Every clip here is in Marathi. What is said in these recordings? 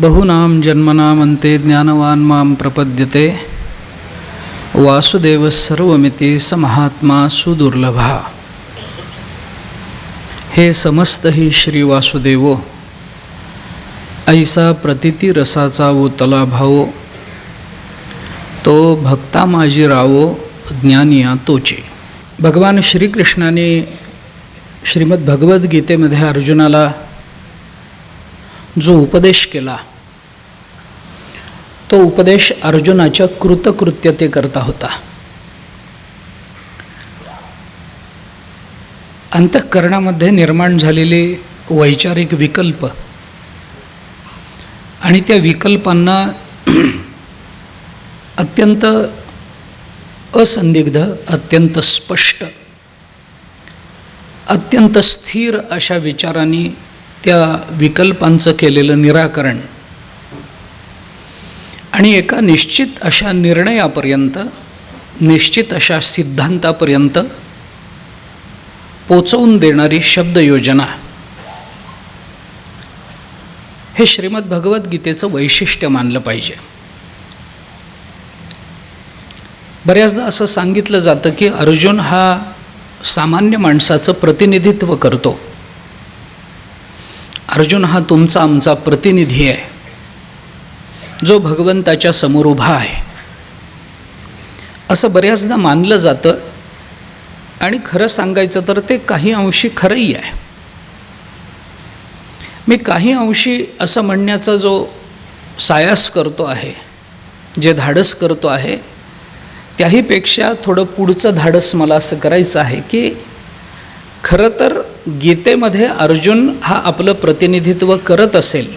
बहुनां जन्मनामन्ते ज्ञानवान् मां प्रपद्यते वासुदेवः सर्वमिति स महात्मा सुदुर्लभा। हे समस्त ही श्री वासुदेवो, ऐसा प्रतिती रसाचा उतला भावो, तो भक्ता माझी रावो ज्ञानिया तोची। भगवान श्रीकृष्णाने श्रीमद भगवद्गीतेमध्ये अर्जुनाला जो उपदेश केला, तो उपदेश अर्जुनाच्या कृतकृत्यतेकरता होता। अंतःकरणामध्ये निर्माण झालेले वैचारिक विकल्प आणि त्या विकल्पांना अत्यंत असंदिग्ध, अत्यंत स्पष्ट, अत्यंत स्थिर अशा विचारांनी त्या विकल्पांचं केलेलं निराकरण आणि एका निश्चित अशा निर्णयापर्यंत, निश्चित अशा सिद्धांतापर्यंत पोचवून देणारी शब्दयोजना, हे श्रीमद भगवद्गीतेचं वैशिष्ट्य मानलं पाहिजे। बऱ्याचदा असं सांगितलं जातं की अर्जुन हा सामान्य माणसाचं प्रतिनिधित्व करतो, अर्जुन हा तुमचा आमचा प्रतिनिधी आहे, जो भगवंताच्या समोर उभा आहे, असं बऱ्याचदा मानलं जातं। आणि खरं सांगायचं तर ते काही अंशी खरंही आहे। मी काही अंशी असं म्हणण्याचा जो सायास करतो आहे, जे धाडस करतो आहे, त्याहीपेक्षा थोडं पुढचं धाडस मला असं करायचं आहे की खरं तर गीतेमध्ये अर्जुन हा आपलं प्रतिनिधित्व करत असेल,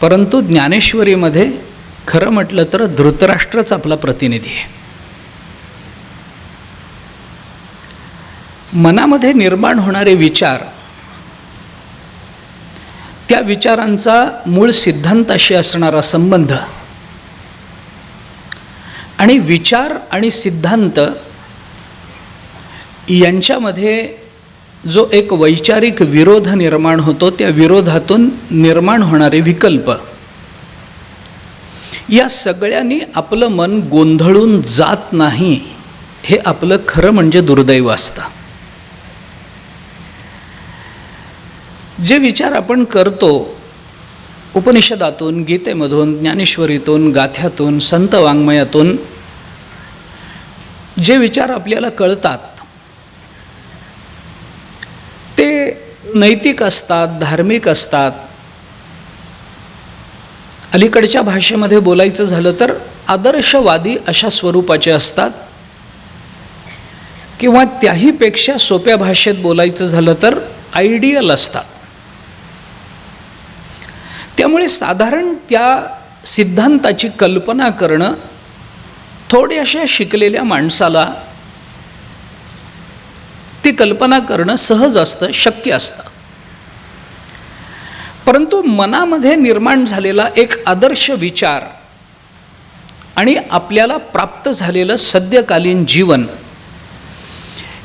परंतु ज्ञानेश्वरीमध्ये खरं म्हटलं तर धृतराष्ट्रच आपला प्रतिनिधी आहे। मनामध्ये निर्माण होणारे विचार, त्या विचारांचा मूळ सिद्धांताशी असणारा संबंध आणि विचार आणि सिद्धांत यांच्यामध्ये जो एक वैचारिक विरोध निर्माण होतो, त्या विरोधातून निर्माण होणारे विकल्प, या सगळ्यांनी आपलं मन गोंधळून जात नाही, हे आपलं खरं म्हणजे दुर्दैव असतं। जे विचार आपण करतो उपनिषदातून, गीतेमधून, ज्ञानेश्वरीतून, गाथ्यातून, संत वाङ्मयातून जे विचार आपल्याला कळतात, ते नैतिक असतात, धार्मिक असतात, अलीकडच्या भाषेमध्ये बोलायचं झालं तर आदर्शवादी अशा स्वरूपाचे असतात, किंवा त्याहीपेक्षा सोप्या भाषेत बोलायचं झालं तर आयडियल असतात। त्यामुळे साधारण त्या सिद्धांताची कल्पना करणं थोड्याशा शिकलेल्या माणसाला ती कल्पना करणं सहज असतं, शक्य असतं। परंतु मनामध्ये निर्माण झालेला एक आदर्श विचार आणि आपल्याला प्राप्त झालेलं सद्यकालीन जीवन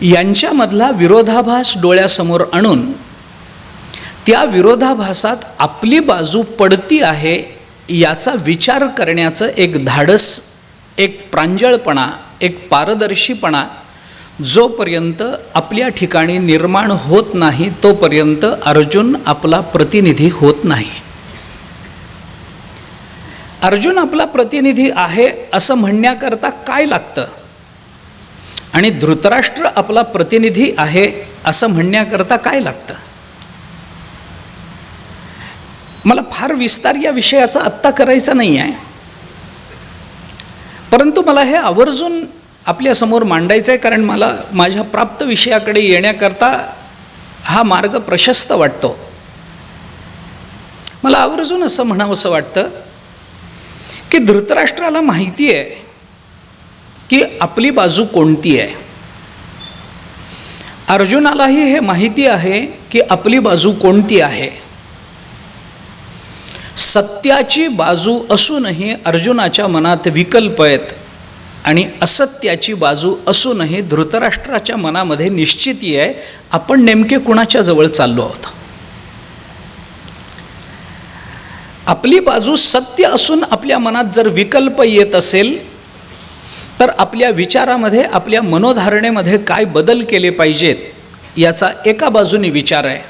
यांच्यामधला विरोधाभास डोळ्यासमोर आणून त्या विरोधाभासात आपली बाजू पडती आहे याचा विचार करण्याचं एक धाडस, एक प्रांजळपणा, एक पारदर्शीपणा जोपर्यंत आपल्या ठिकाणी निर्माण होत नाही, तोपर्यंत अर्जुन आपला प्रतिनिधी होत नाही। अर्जुन आपला प्रतिनिधी आहे असं म्हणण्याकरता काय लागतं, आणि धृतराष्ट्र आपला प्रतिनिधी आहे असं म्हणण्याकरता काय लागतं? मला फार विस्तार या विषयाचा आत्ता करायचा नाही आहे, परंतु मला हे आवर्जून आपल्यासमोर मांडायचं आहे, कारण मला माझ्या प्राप्त विषयाकडे येण्याकरता हा मार्ग प्रशस्त वाटतो। मला आवर्जून असं म्हणावंसं वाटतं की धृतराष्ट्राला माहिती आहे की आपली बाजू कोणती आहे, अर्जुनालाही हे माहिती आहे की आपली बाजू कोणती आहे। सत्याची बाजू असूनही अर्जुनाच्या मनात विकल्प आहेत, आणि असत्याची बाजू असूनही धृतराष्ट्राच्या मनामध्ये निश्चिती आहे आपण नेमके कुणाच्या जवळ चाललो आहोत। आपली बाजू सत्य असून आपल्या मनात जर विकल्प येत असेल तर आपल्या विचारामध्ये, आपल्या मनोधारणेमध्ये काय बदल केले पाहिजेत याचा एका बाजूने विचार आहे.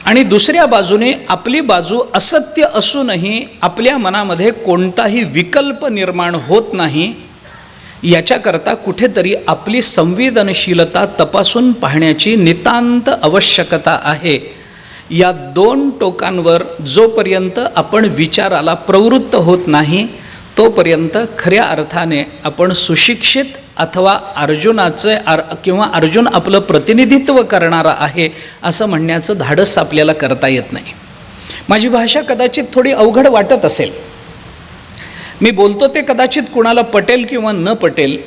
आणि दुसऱ्या बाजूने आपली बाजू असत्य असूनही आपल्या मनामध्ये कोणताही विकल्प निर्माण होत नाही, याच्याकरता कुठेतरी आपली संवेदनशीलता तपासून पाहण्याची नितांत आवश्यकता आहे. या दोन टोकांवर जोपर्यंत आपण विचाराला प्रवृत्त होत नाही तोपर्यंत खऱ्या अर्थाने आपण सुशिक्षित अथवा किंवा अर्जुन आपलं प्रतिनिधित्व करणारा आहे असं म्हणण्याचं धाडस आपल्याला करता येत नाही. माझी भाषा कदाचित थोडी अवघड वाटत असेल, मी बोलतो ते कदाचित कुणाला पटेल किंवा न पटेल,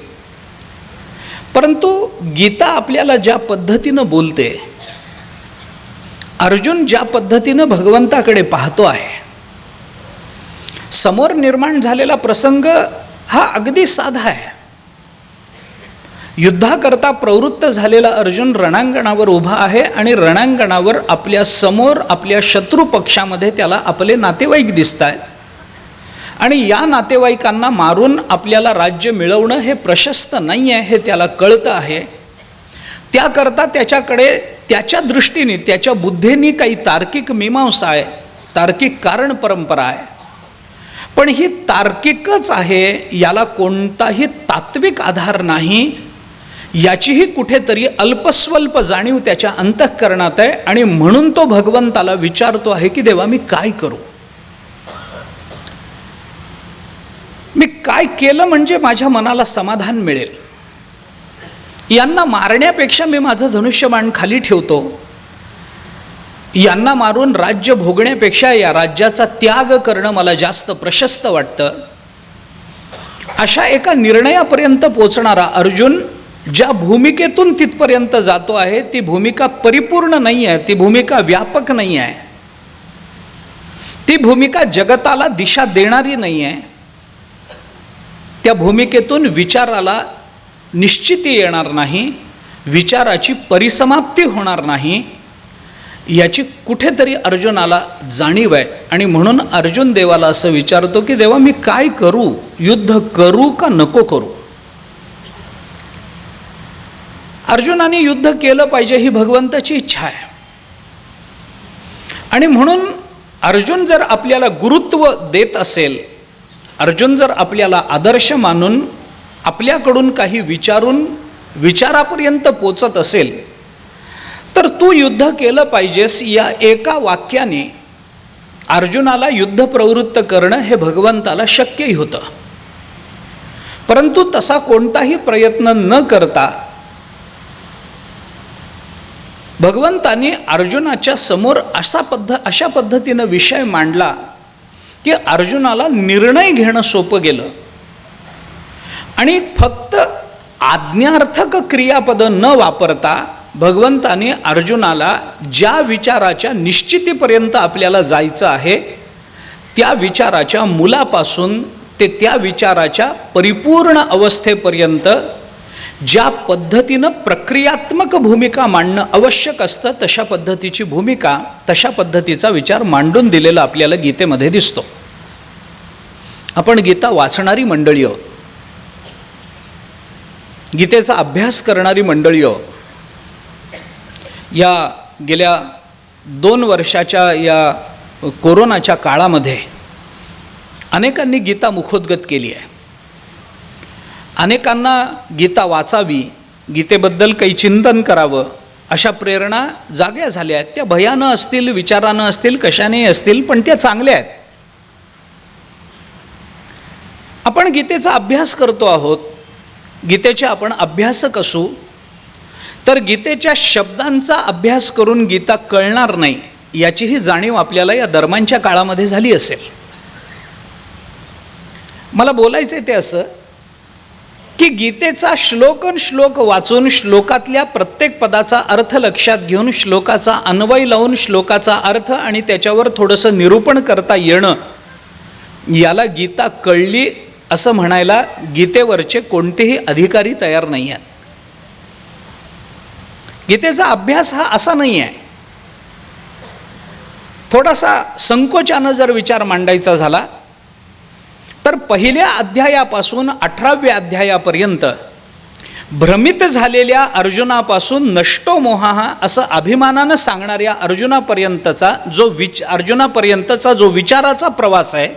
परंतु गीता आपल्याला ज्या पद्धतीनं बोलते, अर्जुन ज्या पद्धतीनं भगवंताकडे पाहतो आहे, समोर निर्माण झालेला प्रसंग हा अगदी साधा आहे. युद्धाकरता प्रवृत्त झालेला अर्जुन रणांगणावर उभा आहे आणि रणांगणावर आपल्या समोर आपल्या शत्रू पक्षामध्ये त्याला आपले नातेवाईक दिसत आहेत आणि या नातेवाईकांना मारून आपल्याला राज्य मिळवणं हे प्रशस्त नाही आहे हे त्याला कळतं आहे. त्याकरता त्याच्याकडे त्याच्या दृष्टीने, त्याच्या बुद्धीने काही तार्किक मीमांसा आहे, तार्किक कारण परंपरा आहे, पण ही तार्किकच आहे, याला कोणताही तात्विक आधार नाही, याचीही कुठेतरी अल्पस्वल्प जाणीव त्याच्या अंतःकरणात आहे. आणि म्हणून तो भगवंताला विचारतो आहे की देवा मी काय करू, मी काय केलं म्हणजे माझ्या मनाला समाधान मिळेल. यांना मारण्यापेक्षा मी माझं धनुष्यबाण खाली ठेवतो, यांना मारून राज्य भोगण्यापेक्षा या राज्याचा त्याग करणं मला जास्त प्रशस्त वाटतं. अशा एका निर्णयापर्यंत पोचणारा अर्जुन ज्या भूमिकेतून तिथपर्यंत जातो आहे ती भूमिका परिपूर्ण नाही आहे, ती भूमिका व्यापक नाही आहे, ती भूमिका जगताला दिशा देणारी नाही आहे. त्या भूमिकेतून विचाराला निश्चिती येणार नाही, विचाराची परिसमाप्ती होणार नाही, याची कुठेतरी अर्जुनाला जाणीव आहे. आणि म्हणून अर्जुन देवाला असं विचारतो की देवा मी काय करू, युद्ध करू का नको करू. अर्जुनाने युद्ध केलं पाहिजे ही भगवंताची इच्छा आहे. आणि म्हणून अर्जुन जर आपल्याला गुरुत्व देत असेल, अर्जुन जर आपल्याला आदर्श मानून आपल्याकडून काही विचारापर्यंत पोचत असेल तर तू युद्ध केलं पाहिजेस या एका वाक्याने अर्जुनाला युद्ध प्रवृत्त करणं हे भगवंताला शक्यही होतं. परंतु तसा कोणताही प्रयत्न न करता भगवंताने अर्जुनाच्या समोर अशा पद्धतीनं विषय मांडला की अर्जुनाला निर्णय घेणं सोपं गेलं. आणि फक्त आज्ञार्थक क्रियापदं न वापरता भगवंताने अर्जुनाला ज्या विचाराच्या निश्चितीपर्यंत आपल्याला जायचं आहे त्या विचाराच्या मुलापासून ते त्या विचाराच्या परिपूर्ण अवस्थेपर्यंत ज्या पद्धतीनं प्रक्रियात्मक भूमिका मांडणं आवश्यक असतं तशा पद्धतीची भूमिका, तशा पद्धतीचा विचार मांडून दिलेला आपल्याला गीतेमध्ये दिसतो. आपण गीता वाचणारी मंडळी आहोत, गीतेचा अभ्यास करणारी मंडळी आहोत. या गेल्या 2 वर्षाच्या या कोरोनाच्या काळामध्ये अनेकांनी गीता मुखोद्गत केली आहे. अनेकांना गीता वाचावी, गीतेबद्दल काही चिंतन करावं अशा प्रेरणा जाग्या झाल्या आहेत. त्या भयानं असतील, विचारानं असतील, कशानेही असतील, पण त्या चांगल्या आहेत. आपण गीतेचा अभ्यास करतो आहोत, गीतेचे आपण अभ्यासक असू तर गीतेच्या शब्दांचा अभ्यास करून गीता कळणार नाही याचीही जाणीव आपल्याला या दरम्यानच्या काळामध्ये झाली असेल. मला बोलायचं ते असं की गीतेचा श्लोक वाचून श्लोकातल्या प्रत्येक पदाचा अर्थ लक्षात घेऊन श्लोकाचा अन्वय लावून श्लोकाचा अर्थ आणि त्याच्यावर थोडंसं निरूपण करता येणं, याला गीता कळली असं म्हणायला गीतेवरचे कोणतेही अधिकारी तयार नाही आहेत. गीतेचा अभ्यास हा असा नाही आहे थोडासा संकोचानं जर विचार मांडायचा झाला तर पहिल्या अध्यायापासून 18व्या अध्यायापर्यंत भ्रमित झालेल्या अर्जुनापासून नष्टो मोहा असं अभिमानानं सांगणाऱ्या अर्जुनापर्यंतचा जो विचाराचा प्रवास आहे,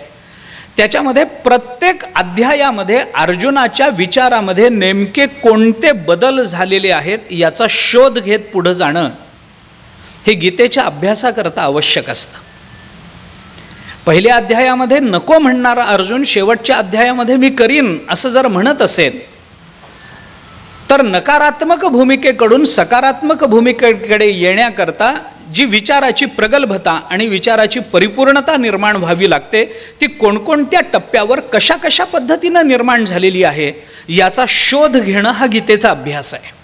त्याच्यामध्ये प्रत्येक अध्यायामध्ये अर्जुनाच्या विचारामध्ये नेमके कोणते बदल झालेले आहेत याचा शोध घेत पुढे जाणं हे गीतेच्या अभ्यासाकरता आवश्यक असतं. पहिल्या अध्यायामध्ये नको म्हणणारा अर्जुन शेवटच्या अध्यायामध्ये मी करीन असं जर म्हणत असेल तर नकारात्मक भूमिकेकडून सकारात्मक भूमिकेकडे येण्याकरता जी विचाराची प्रगल्भता आणि विचाराची परिपूर्णता निर्माण व्हावी लागते ती कोणकोणत्या टप्प्यावर कशा कशा पद्धतीनं निर्माण झालेली आहे याचा शोध घेणं हा गीतेचा अभ्यास आहे.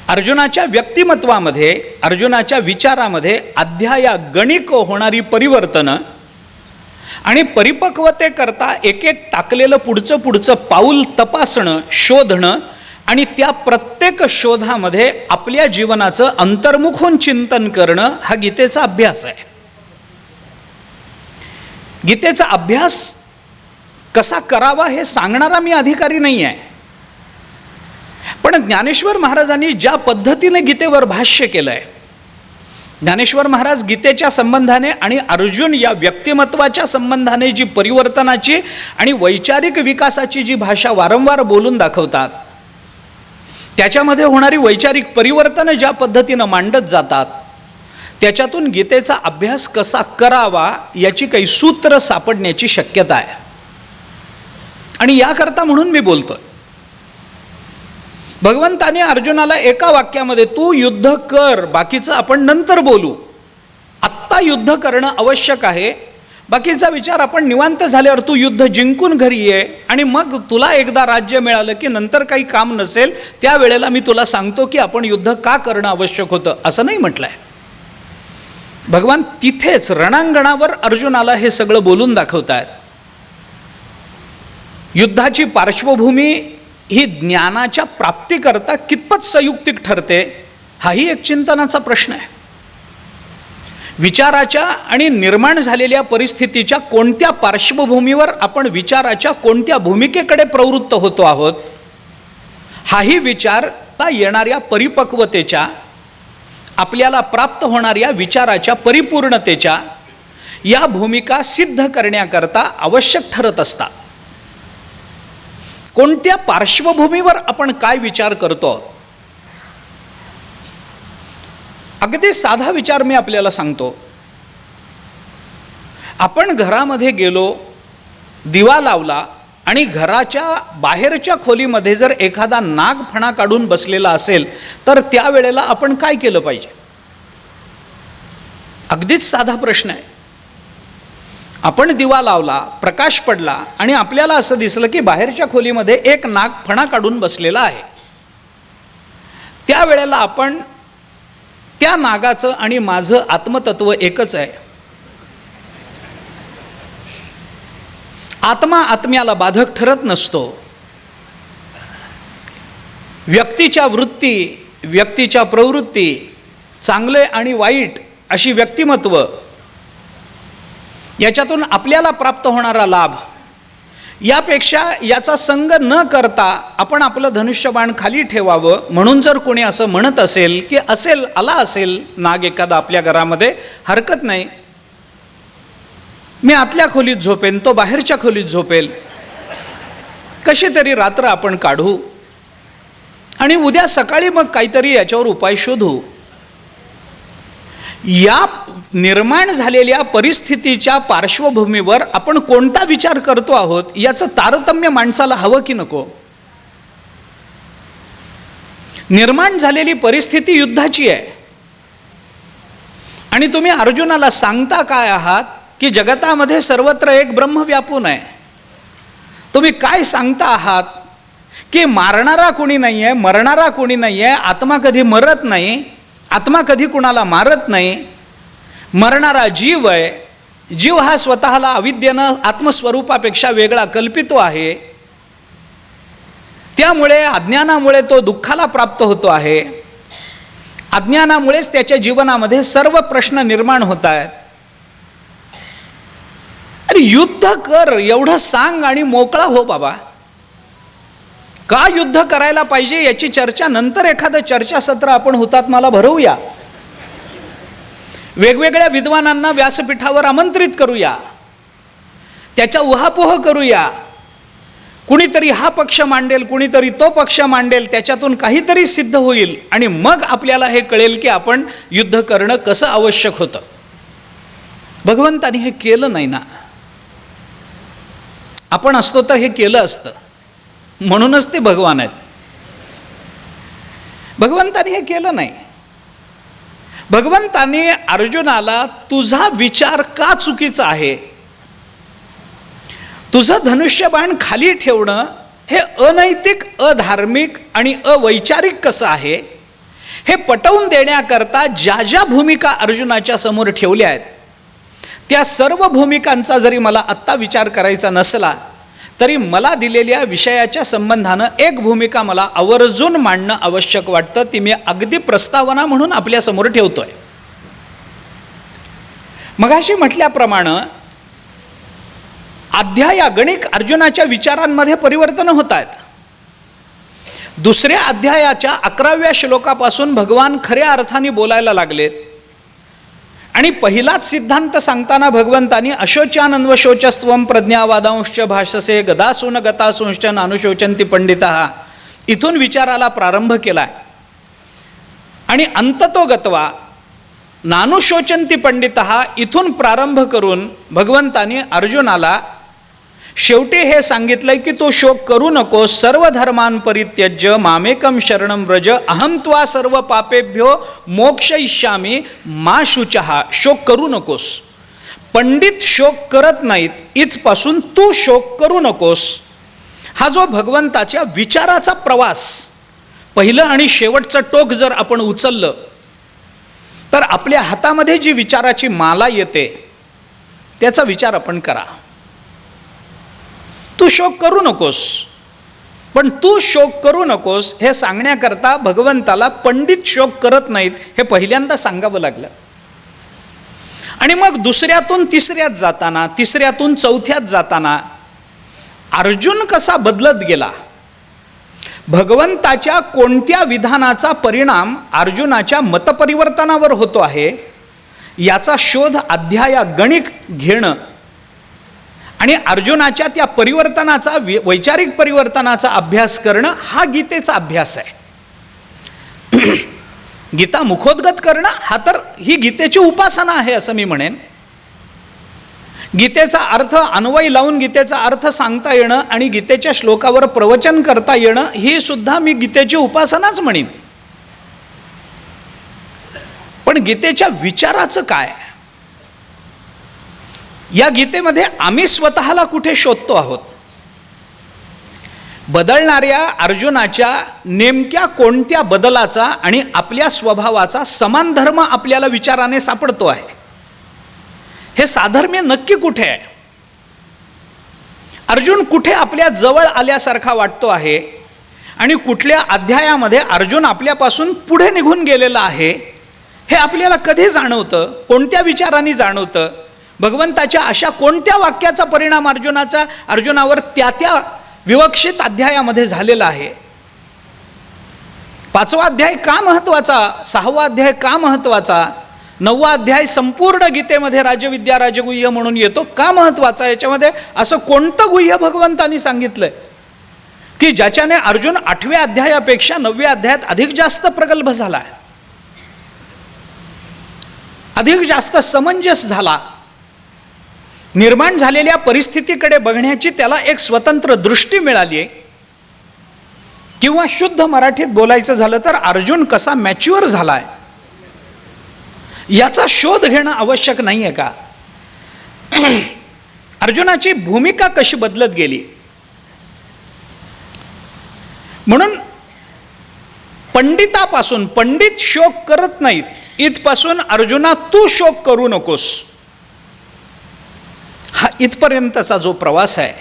अर्जुनाच्या व्यक्तिमत्वामध्ये, अर्जुनाच्या विचारामध्ये अध्यायागणिक होणारी परिवर्तनं आणि परिपक्वतेकरता एक एक टाकलेलं पुढचं पाऊल तपासणं, शोधणं आणि त्या प्रत्येक शोधामध्ये आपल्या जीवनाचं अंतर्मुख होऊन चिंतन करणं हा गीतेचा अभ्यास आहे. गीतेचा अभ्यास कसा करावा हे सांगणारा मी अधिकारी नाही आहे, पण ज्ञानेश्वर महाराजांनी ज्या पद्धतीने गीतेवर भाष्य केलं आहे, ज्ञानेश्वर महाराज गीतेच्या संबंधाने आणि अर्जुन या व्यक्तिमत्वाच्या संबंधाने जी परिवर्तनाची आणि वैचारिक विकासाची जी भाषा वारंवार बोलून दाखवतात, त्याच्यामध्ये होणारी वैचारिक परिवर्तनं ज्या पद्धतीनं मांडत जातात, त्याच्यातून गीतेचा अभ्यास कसा करावा याची काही सूत्र सापडण्याची शक्यता आहे. आणि याकरता म्हणून मी बोलतोय. भगवंताने अर्जुनाला एका वाक्यामध्ये तू युद्ध कर, बाकीचं आपण नंतर बोलू, आत्ता युद्ध करणं आवश्यक आहे, बाकीचा विचार आपण निवांत झाल्यावर तू युद्ध जिंकून घरी ये आणि मग तुला एकदा राज्य मिळालं की नंतर काही काम नसेल त्यावेळेला मी तुला सांगतो की आपण युद्ध का करणं आवश्यक होतं, असं नाही म्हटलंय. भगवान तिथेच रणांगणावर अर्जुनाला हे सगळं बोलून दाखवतायत. युद्धाची पार्श्वभूमी ही ज्ञानाच्या प्राप्तीकरता कितपत संयुक्तिक ठरते हाही एक चिंतनाचा प्रश्न आहे. विचाराच्या आणि निर्माण झालेल्या परिस्थितीच्या कोणत्या पार्श्वभूमीवर आपण विचाराच्या कोणत्या भूमिकेकडे प्रवृत्त होतो आहोत हाही विचारता येणाऱ्या परिपक्वतेच्या, आपल्याला प्राप्त होणाऱ्या विचाराच्या परिपूर्णतेच्या या भूमिका सिद्ध करण्याकरता आवश्यक ठरत असतात. कोणत्या पार्श्वभूमीवर आपण काय विचार करतो. अगदी साधा विचार मी आपल्याला सांगतो. आपण घरामध्ये गेलो, दिवा लावला आणि घराच्या बाहेरच्या खोलीमध्ये जर एखादा नागफणा काढून बसलेला असेल तर त्यावेळेला आपण काय केलं पाहिजे. अगदीच साधा प्रश्न आहे. आपण दिवा लावला, प्रकाश पडला आणि आपल्याला असं दिसलं की बाहेरच्या खोलीमध्ये एक नाग फणा काढून बसलेला आहे. त्यावेळेला आपण त्या नागाचं आणि माझं आत्मतत्व एकच आहे. आत्मा आत्म्याला बाधक ठरत नसतो. व्यक्तीच्या वृत्ती, व्यक्तीच्या प्रवृत्ती, चांगले आणि वाईट अशी व्यक्तिमत्व, याच्यातून आपल्याला प्राप्त होणारा लाभ, यापेक्षा याचा संग न करता आपण आपलं धनुष्यबाण खाली ठेवावं म्हणून जर कोणी असं म्हणत असेल की आला असेल नाग एखादा आपल्या घरामध्ये, हरकत नाही, मी आतल्या खोलीत झोपेन, तो बाहेरच्या खोलीत झोपेल, कशी तरी रात्र आपण काढू आणि उद्या सकाळी मग काहीतरी याच्यावर उपाय शोधू. या निर्माण झालेल्या परिस्थितीच्या पार्श्वभूमीवर आपण कोणता विचार करतो आहोत याचं तारतम्य माणसाला हवं की नको. निर्माण झालेली परिस्थिती युद्धाची आहे आणि तुम्ही अर्जुनाला सांगता काय आहात की जगतामध्ये सर्वत्र एक ब्रह्म व्यापून आहे. तुम्ही काय सांगता आहात की मारणारा कोणी नाही आहे, मरणारा कोणी नाही आहे, आत्मा कधी मरत नाही, आत्मा कधी कुणाला मारत नाही, मरणारा जीव आहे, जीव हा स्वतःला अविद्येनं आत्मस्वरूपापेक्षा वेगळा कल्पितो आहे, त्यामुळे अज्ञानामुळे तो दुःखाला प्राप्त होतो आहे. अज्ञानामुळेच त्याच्या जीवनामध्ये सर्व प्रश्न निर्माण होत आहेत. अरे युद्ध कर एवढं सांग आणि मोकळा हो बाबा. का युद्ध करायला पाहिजे याची चर्चा नंतर एखादं चर्चासत्र आपण हुतात्म्याला भरवूया. वेगवेगळ्या विद्वानांना व्यासपीठावर आमंत्रित करूया, त्याच्या उहापोह करूया. कुणीतरी हा पक्ष मांडेल, कुणीतरी तो पक्ष मांडेल, त्याच्यातून काहीतरी सिद्ध होईल आणि मग आपल्याला हे कळेल की आपण युद्ध करणं कसं आवश्यक होतं. भगवंतानी हे केलं नाही ना. आपण असतो तर हे केलं असतं, म्हणूनच ते भगवान आहेत. भगवंतानी हे केलं नाही. भगवंताने अर्जुनाला तुझा विचार का चुकीचा आहे, तुझं धनुष्यबाण खाली ठेवणं हे अनैतिक, अधार्मिक आणि अवैचारिक कसं आहे हे पटवून देण्याकरता ज्या ज्या भूमिका अर्जुनाच्या समोर ठेवल्या आहेत, त्या सर्व भूमिकांचा जरी मला आत्ता विचार करायचा नसला तरी मला दिलेल्या विषयाच्या संबंधानं एक भूमिका मला आवर्जून मांडणं आवश्यक वाटतं. ती मी अगदी प्रस्तावना म्हणून आपल्यासमोर ठेवतोय. मगाशी म्हटल्याप्रमाणे अध्यायागणिक अर्जुनाच्या विचारांमध्ये परिवर्तन होत आहेत. दुसऱ्या अध्यायाच्या 11व्या श्लोकापासून भगवान खऱ्या अर्थाने बोलायला लागलेत आणि पहिलाच सिद्धांत सांगताना भगवंतांनी अशोचानन्वशोचस्त्वं प्रज्ञावादांश्च भाषसे गदासून गतासूंश्च नानुशोचन्ति पंडिताः इथून विचाराला प्रारंभ केलाय आणि अंततो गत्वा नानुशोचन्ति पंडिताः इथून प्रारंभ करून भगवंतांनी अर्जुनाला शेवटी हे सांगितलंय की तो शोक करू नको. सर्व धर्मान परित्यज्य मामेकम शरणं व्रज अहम त्वा सर्व पापेभ्यो मोक्षयिष्यामी मा शुचः. शोक करू नकोस. पंडित शोक करत नाहीत, इथपासून तू शोक करू नकोस. हा जो भगवंताच्या विचाराचा प्रवास, पहिलं आणि शेवटचं टोक जर आपण उचललं तर आपल्या हातामध्ये जी विचाराची माला येते त्याचा विचार आपण करा. तू शोक करू नकोस, पण तू शोक करू नकोस हे सांगण्याकरता भगवंताला पंडित शोक करत नाहीत हे पहिल्यांदा सांगावं लागलं. आणि मग दुसऱ्यातून तिसऱ्यात जाताना, तिसऱ्यातून चौथ्यात जाताना अर्जुन कसा बदलत गेला, भगवंताच्या कोणत्या विधानाचा परिणाम अर्जुनाच्या मतपरिवर्तनावर होतो आहे याचा शोध अध्यायागणिक घेणं आणि अर्जुनाच्या त्या परिवर्तनाचा, वैचारिक परिवर्तनाचा अभ्यास करणं हा गीतेचा अभ्यास आहे. गीता मुखोद्गत करणं हा तर ही गीतेची उपासना आहे असं मी म्हणेन. गीतेचा अर्थ अन्वय लावून गीतेचा अर्थ सांगता येणं आणि गीतेच्या श्लोकावर प्रवचन करता येणं ही सुद्धा मी गीतेची उपासनाच म्हणेन. पण गीतेच्या विचाराचं काय, या गीतेमध्ये आम्ही स्वतःला कुठे शोधतो आहोत. बदलणाऱ्या अर्जुनाच्या नेमक्या कोणत्या बदलाचा आणि आपल्या स्वभावाचा समान धर्म आपल्याला विचाराने सापडतो आहे. हे साधर्म्य नक्की कुठे आहे. अर्जुन कुठे आपल्या जवळ आल्यासारखा वाटतो आहे आणि कुठल्या अध्यायामध्ये अर्जुन आपल्यापासून पुढे निघून गेलेला आहे हे आपल्याला कधी जाणवतं, कोणत्या विचारांनी जाणवतं. भगवंताच्या अशा कोणत्या वाक्याचा परिणाम अर्जुनावर त्या विवक्षित अध्यायामध्ये झालेला आहे. 5वा अध्याय का महत्वाचा, 6वा अध्याय का महत्वाचा, 9वा अध्याय संपूर्ण गीतेमध्ये राजविद्या राजगुह्य म्हणून येतो का महत्वाचा. याच्यामध्ये असं कोणतं गुह्य भगवंतांनी सांगितलंय की ज्याच्याने अर्जुन 8व्या अध्यायापेक्षा 9व्या अध्यायात अधिक जास्त प्रगल्भ झाला, अधिक जास्त समंजस झाला. निर्माण झालेल्या परिस्थितीकडे बघण्याची त्याला एक स्वतंत्र दृष्टी मिळाली आहे. किंवा शुद्ध मराठीत बोलायचं झालं तर अर्जुन कसा मॅच्युअर झालाय याचा शोध घेणं आवश्यक नाही आहे का. अर्जुनाची भूमिका कशी बदलत गेली. म्हणून पंडितापासून, पंडित शोक करत नाहीत इथपासून अर्जुना तू शोक करू नकोस, हा इथपर्यंतचा जो प्रवास आहे,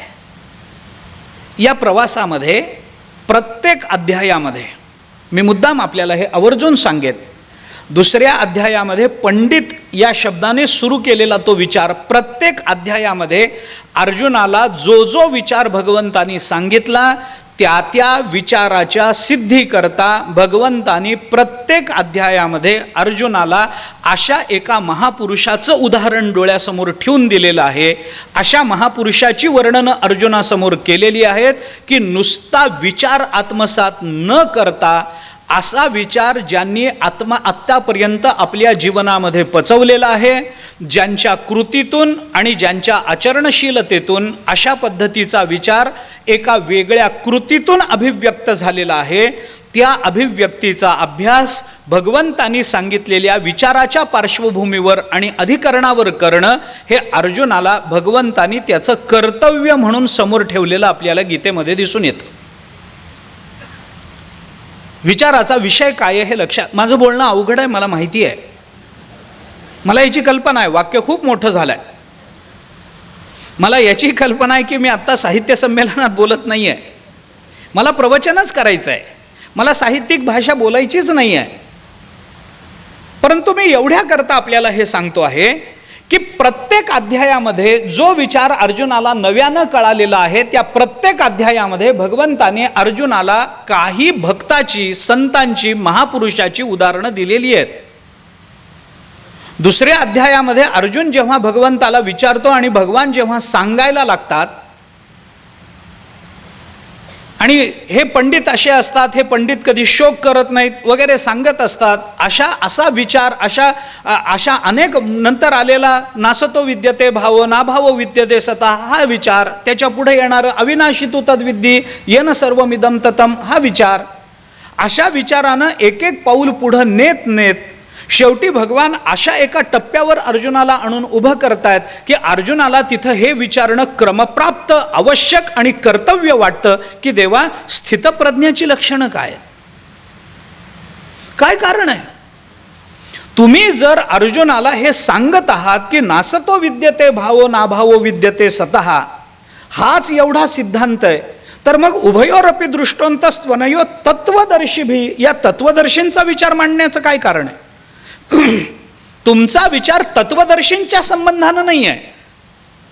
या प्रवासामध्ये प्रत्येक अध्यायामध्ये मी मुद्दाम आपल्याला हे आवर्जून सांगेन, दुसऱ्या अध्यायामध्ये पंडित या शब्दाने सुरू केलेला तो विचार, प्रत्येक अध्यायामध्ये अर्जुनाला जो जो विचार भगवंतानी सांगितला त्या त्या विचाराच्या सिद्धीकरता भगवंतानी प्रत्येक अध्यायामध्ये अर्जुनाला अशा एका महापुरुषाचं उदाहरण डोळ्यासमोर ठेवून दिलेलं आहे. अशा महापुरुषाची वर्णनं अर्जुनासमोर केलेली आहेत की नुसता विचार आत्मसात न करता असा विचार ज्यांनी आत्तापर्यंत आपल्या जीवनामध्ये पचवलेला आहे, ज्यांच्या कृतीतून आणि ज्यांच्या आचरणशीलतेतून अशा पद्धतीचा विचार एका वेगळ्या कृतीतून अभिव्यक्त झालेला आहे, त्या अभिव्यक्तीचा अभ्यास भगवंतांनी सांगितलेल्या विचाराच्या पार्श्वभूमीवर आणि अधिकरणावर करणं हे अर्जुनाला भगवंतांनी त्याचं कर्तव्य म्हणून समोर ठेवलेलं आपल्याला गीतेमध्ये दिसून येतं. विचाराचा विषय काय आहे हे लक्षात, माझं बोलणं अवघड आहे मला माहिती आहे, मला याची कल्पना आहे, वाक्य खूप मोठं झालं आहे, मला याची कल्पना आहे की मी आत्ता साहित्य संमेलनात बोलत नाही आहे, मला प्रवचनच करायचं आहे, मला साहित्यिक भाषा बोलायचीच नाही आहे. परंतु मी एवढ्या करता आपल्याला हे सांगतो आहे की प्रत्येक अध्यायामध्ये जो विचार अर्जुनाला नव्यानं कळालेला आहे त्या प्रत्येक अध्यायामध्ये भगवंताने अर्जुनाला काही भक्ताची, संतांची, महापुरुषाची उदाहरणं दिलेली आहेत. दुसऱ्या अध्यायामध्ये अर्जुन जेव्हा भगवंताला विचारतो आणि भगवान जेव्हा सांगायला लागतात, आणि हे पंडित असे असतात, हे पंडित कधी शोक करत नाहीत वगैरे सांगत असतात, असा विचार, अशा अनेक नंतर आलेला नासतो विद्यते भाव नाभाव विद्यते सता हा विचार, त्याच्या पुढे येणारं अविनाशी तू तद्विद्धी येन सर्वमिदं ततं हा विचार, अशा विचारानं एक एक पाऊल पुढं नेत नेत शेवटी भगवान अशा एका टप्प्यावर अर्जुनाला आणून उभं करतायत की अर्जुनाला तिथं हे विचारणं क्रमप्राप्त, आवश्यक आणि कर्तव्य वाटतं की देवा स्थितप्रज्ञाची लक्षणं काय आहेत, काय कारण आहे. तुम्ही जर अर्जुनाला हे सांगत आहात की नासतो विद्यते भावो नाभावो विद्यते सतः हाच एवढा सिद्धांत आहे, तर मग उभयोरपि दृष्टोंतस्त्वनयो तत्वदर्शीभी या तत्वदर्शींचा विचार मांडण्याचं काय कारण आहे. तुमचा विचार तत्वदर्शींच्या संबंधानं नाही आहे,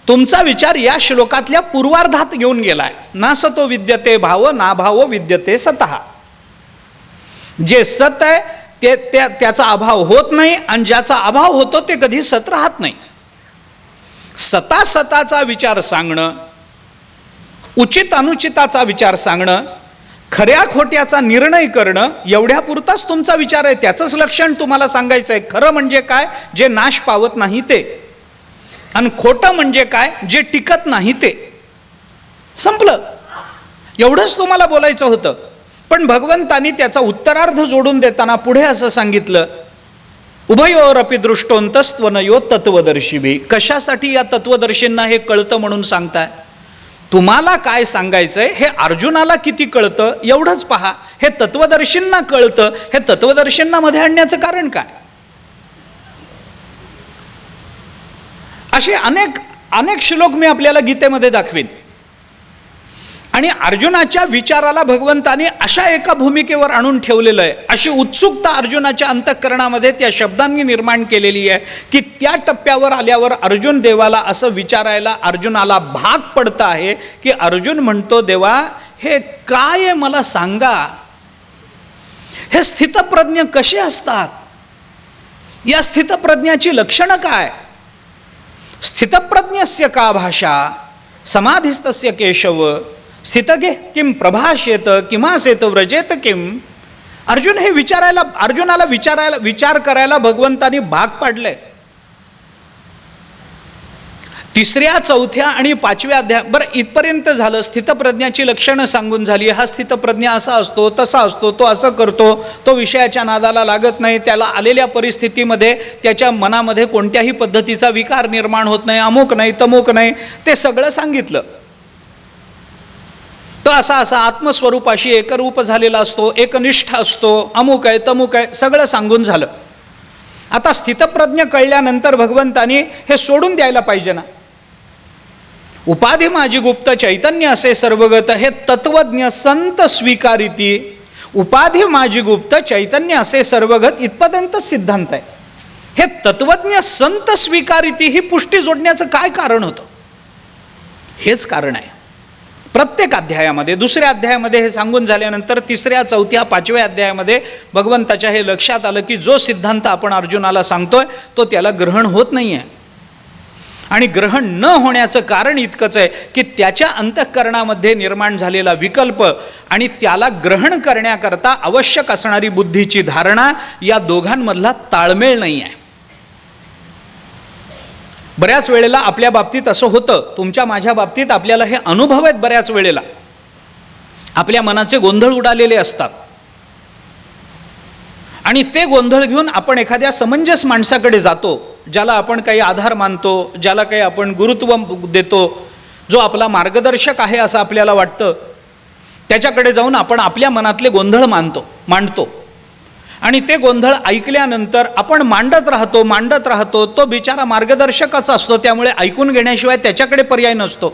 तुमचा विचार या श्लोकातल्या पूर्वार्धात घेऊन गेलाय. नासतो विद्यते भाव नाभावो विद्यते सतः, जे सत आहे त्याचा अभाव होत नाही आणि ज्याचा अभाव होतो ते कधी सत राहत नाही. सताचा विचार सांगणं, उचित अनुचिताचा विचार सांगणं, खऱ्या खोट्याचा निर्णय करणं एवढ्यापुरताच तुमचा विचार आहे. त्याचंच लक्षण तुम्हाला सांगायचं आहे. खरं म्हणजे काय, जे नाश पावत नाही ते, आणि खोटं म्हणजे काय, जे टिकत नाही ते. संपलं, एवढंच तुम्हाला बोलायचं होतं. पण भगवंतानी त्याचा उत्तरार्ध जोडून देताना पुढे असं सांगितलं, उभयोरपि दृष्टोंतस्त्वनयो तत्वदर्शिभी. कशासाठी या तत्वदर्शींना हे कळतं म्हणून सांगताय. तुम्हाला काय सांगायचंय हे अर्जुनाला किती कळतं एवढंच पहा. हे तत्वदर्शींना कळतं, हे तत्वदर्शींना मध्ये आणण्याचं कारण काय. असे अनेक श्लोक मी आपल्याला गीतेमध्ये दाखवीन. आणि अर्जुनाच्या विचाराला भगवंताने अशा एका भूमिकेवर आणून ठेवलेलं आहे, अशी उत्सुकता अर्जुनाच्या अंतःकरणामध्ये त्या शब्दांनी निर्माण केलेली आहे की त्या टप्प्यावर आल्यावर अर्जुन देवाला असं विचारायला अर्जुनाला भाग पडतं आहे की अर्जुन म्हणतो, देवा हे काय आहे मला सांगा, हे स्थितप्रज्ञ कसे असतात, या स्थितप्रज्ञाची लक्षणं काय. स्थितप्रज्ञस्य का भाषा समाधिस्तस्य केशव स्थितगे किम प्रभाषेत किमासेत व्रजेत किम. अर्जुनाला विचार करायला भगवंतानी भाग पाडले. तिसऱ्या, चौथ्या आणि पाचव्या अध्याय बरं इथपर्यंत झालं. स्थितप्रज्ञाची लक्षणं सांगून झाली. हा स्थितप्रज्ञ असा असतो, तसा असतो, तो असं करतो, तो विषयाच्या नादाला लागत नाही, त्याला आलेल्या परिस्थितीमध्ये त्याच्या मनामध्ये कोणत्याही पद्धतीचा विकार निर्माण होत नाही, अमुक नाही तमुक नाही, ते सगळं सांगितलं. तो असा आत्मस्वरूपाशी एकरूप झालेला असतो, एकनिष्ठ असतो, अमुक आहे तमुक आहे, सगळं सांगून झालं. आता स्थितप्रज्ञ कळल्यानंतर भगवंतानी हे सोडून द्यायला पाहिजे ना. उपाधी माझी गुप्त चैतन्य असे सर्वगत हे तत्वज्ञ संत स्वीकारिती. उपाधी माझी गुप्त चैतन्य असे सर्वगत इथपर्यंत सिद्धांत आहे. हे तत्वज्ञ संत स्वीकारिती ही पुष्टी जोडण्याचं काय कारण होतं? हेच कारण आहे. प्रत्येक अध्यायामध्ये, दुसऱ्या अध्यायामध्ये हे सांगून झाल्यानंतर तिसऱ्या, चौथ्या, पाचव्या अध्यायामध्ये भगवंताच्या हे लक्षात आलं की जो सिद्धांत आपण अर्जुनाला सांगतोय तो त्याला ग्रहण होत नाही आहे. आणि ग्रहण न होण्याचं कारण इतकंच आहे की त्याच्या अंतःकरणामध्ये निर्माण झालेला विकल्प आणि त्याला ग्रहण करण्याकरता आवश्यक असणारी बुद्धीची धारणा या दोघांमधला ताळमेळ नाही आहे. बऱ्याच वेळेला आपल्या बाबतीत असं होतं, तुमच्या माझ्या बाबतीत आपल्याला हे अनुभव आहेत. बऱ्याच वेळेला आपल्या मनाचे गोंधळ उडालेले असतात आणि ते गोंधळ घेऊन आपण एखाद्या समंजस माणसाकडे जातो, ज्याला आपण काही आधार मानतो, ज्याला काही आपण गुरुत्व देतो, जो आपला मार्गदर्शक आहे असं आपल्याला वाटतं. त्याच्याकडे जाऊन आपण आपल्या मनातले गोंधळ मांडतो आणि ते गोंधळ ऐकल्यानंतर आपण मांडत राहतो. तो बिचारा मार्गदर्शकच असतो, त्यामुळे ऐकून घेण्याशिवाय त्याच्याकडे पर्याय नसतो.